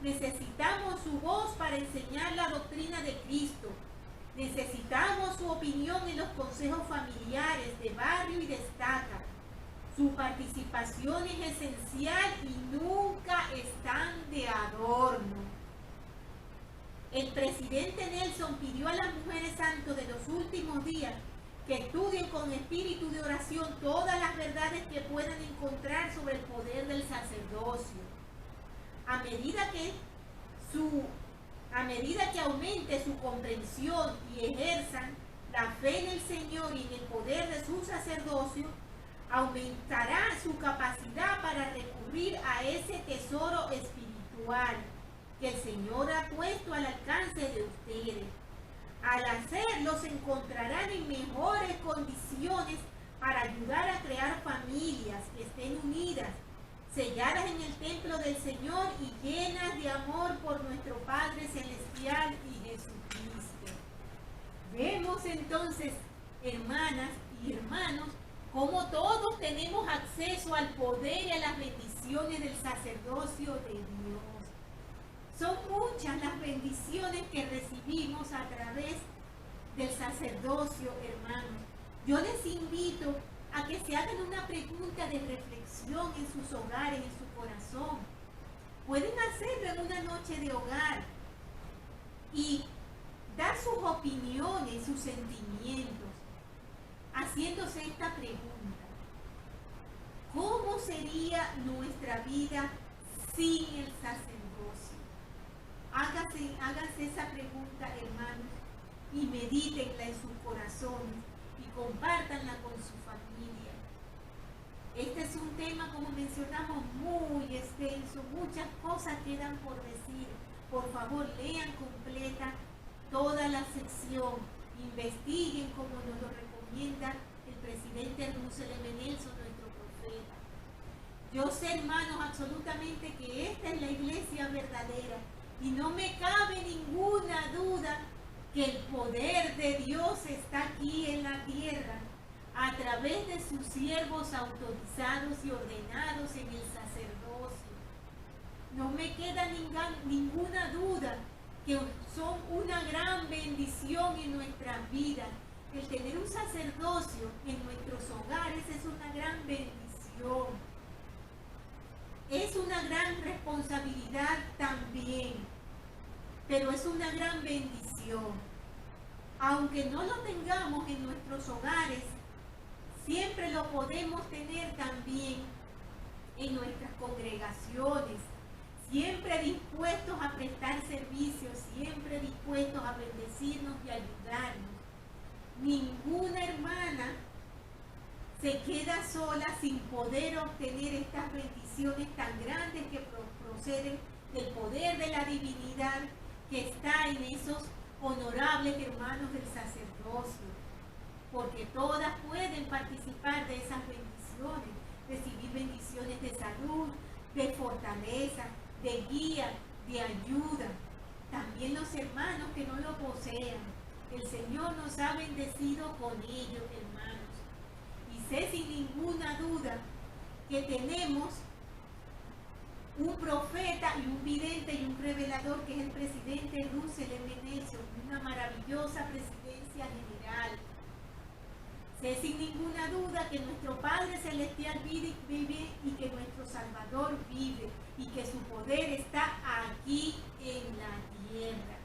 necesitamos su voz para enseñar la doctrina de Cristo. Necesitamos su opinión en los consejos familiares de barrio y destaca. Su participación es esencial y nunca están de adorno. El presidente Nelson pidió a las mujeres santas de los últimos días que estudien con espíritu de oración todas las verdades que puedan encontrar sobre el poder del sacerdocio. A medida que aumente su comprensión y ejerzan la fe en el Señor y en el poder de su sacerdocio, aumentará su capacidad para recurrir a ese tesoro espiritual que el Señor ha puesto al alcance de ustedes. Al hacerlo, se encontrarán en mejores condiciones para ayudar a crear familias que estén unidas, selladas en el templo del Señor y llenas de amor por nuestro Padre Celestial y Jesucristo. Vemos entonces, hermanas y hermanos, cómo todos tenemos acceso al poder y a las bendiciones del sacerdocio de Dios. Son muchas las bendiciones que recibimos a través del sacerdocio, hermanos. Yo les invito a que se hagan una pregunta de reflexión en sus hogares, en su corazón. Pueden hacerlo en una noche de hogar y dar sus opiniones, sus sentimientos, haciéndose esta pregunta: ¿cómo sería nuestra vida sin el sacerdocio? Háganse esa pregunta, hermanos, y medítenla en sus corazones y compártanla con su familia. Este es un tema, como mencionamos, muy extenso, muchas cosas quedan por decir. Por favor, lean completa toda la sección, investiguen como nos lo recomienda el presidente Russell M. Nelson, nuestro profeta. Yo sé, hermanos, absolutamente que esta es la iglesia verdadera y no me cabe ninguna duda que el poder de Dios está aquí en la tierra a través de sus siervos autorizados y ordenados en el sacerdocio. No me queda ninguna duda que son una gran bendición en nuestras vidas. El tener un sacerdocio en nuestros hogares es una gran bendición. Es una gran responsabilidad también, pero es una gran bendición. aunque no lo tengamos en nuestros hogares, siempre lo podemos tener también en nuestras congregaciones, siempre dispuestos a prestar servicios, siempre dispuestos a bendecirnos y ayudarnos. Ninguna hermana se queda sola sin poder obtener estas bendiciones tan grandes que proceden del poder de la divinidad que está en esos honorables hermanos del sacerdocio, porque todas pueden participar de esas bendiciones, recibir bendiciones de salud, de fortaleza, de guía, de ayuda. También los hermanos que no lo posean, el Señor nos ha bendecido con ellos, hermanos. Y sé sin ninguna duda que tenemos un profeta y un vidente y un revelador que es el presidente Russell M. Nelson, una maravillosa presidencia general. Sé sin ninguna duda que nuestro Padre Celestial vive y que nuestro Salvador vive y que su poder está aquí en la tierra.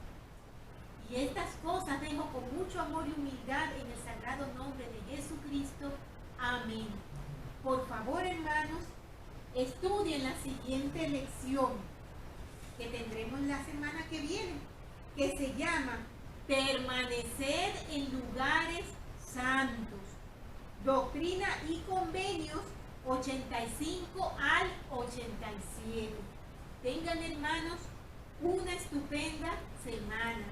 Y estas cosas dejo con mucho amor y humildad en el sagrado nombre de Jesucristo. Amén. Por favor, hermanos, estudien la siguiente lección que tendremos la semana que viene, que se llama Permanecer en lugares santos. Doctrina y Convenios 85 al 87. Tengan, hermanos, una estupenda semana.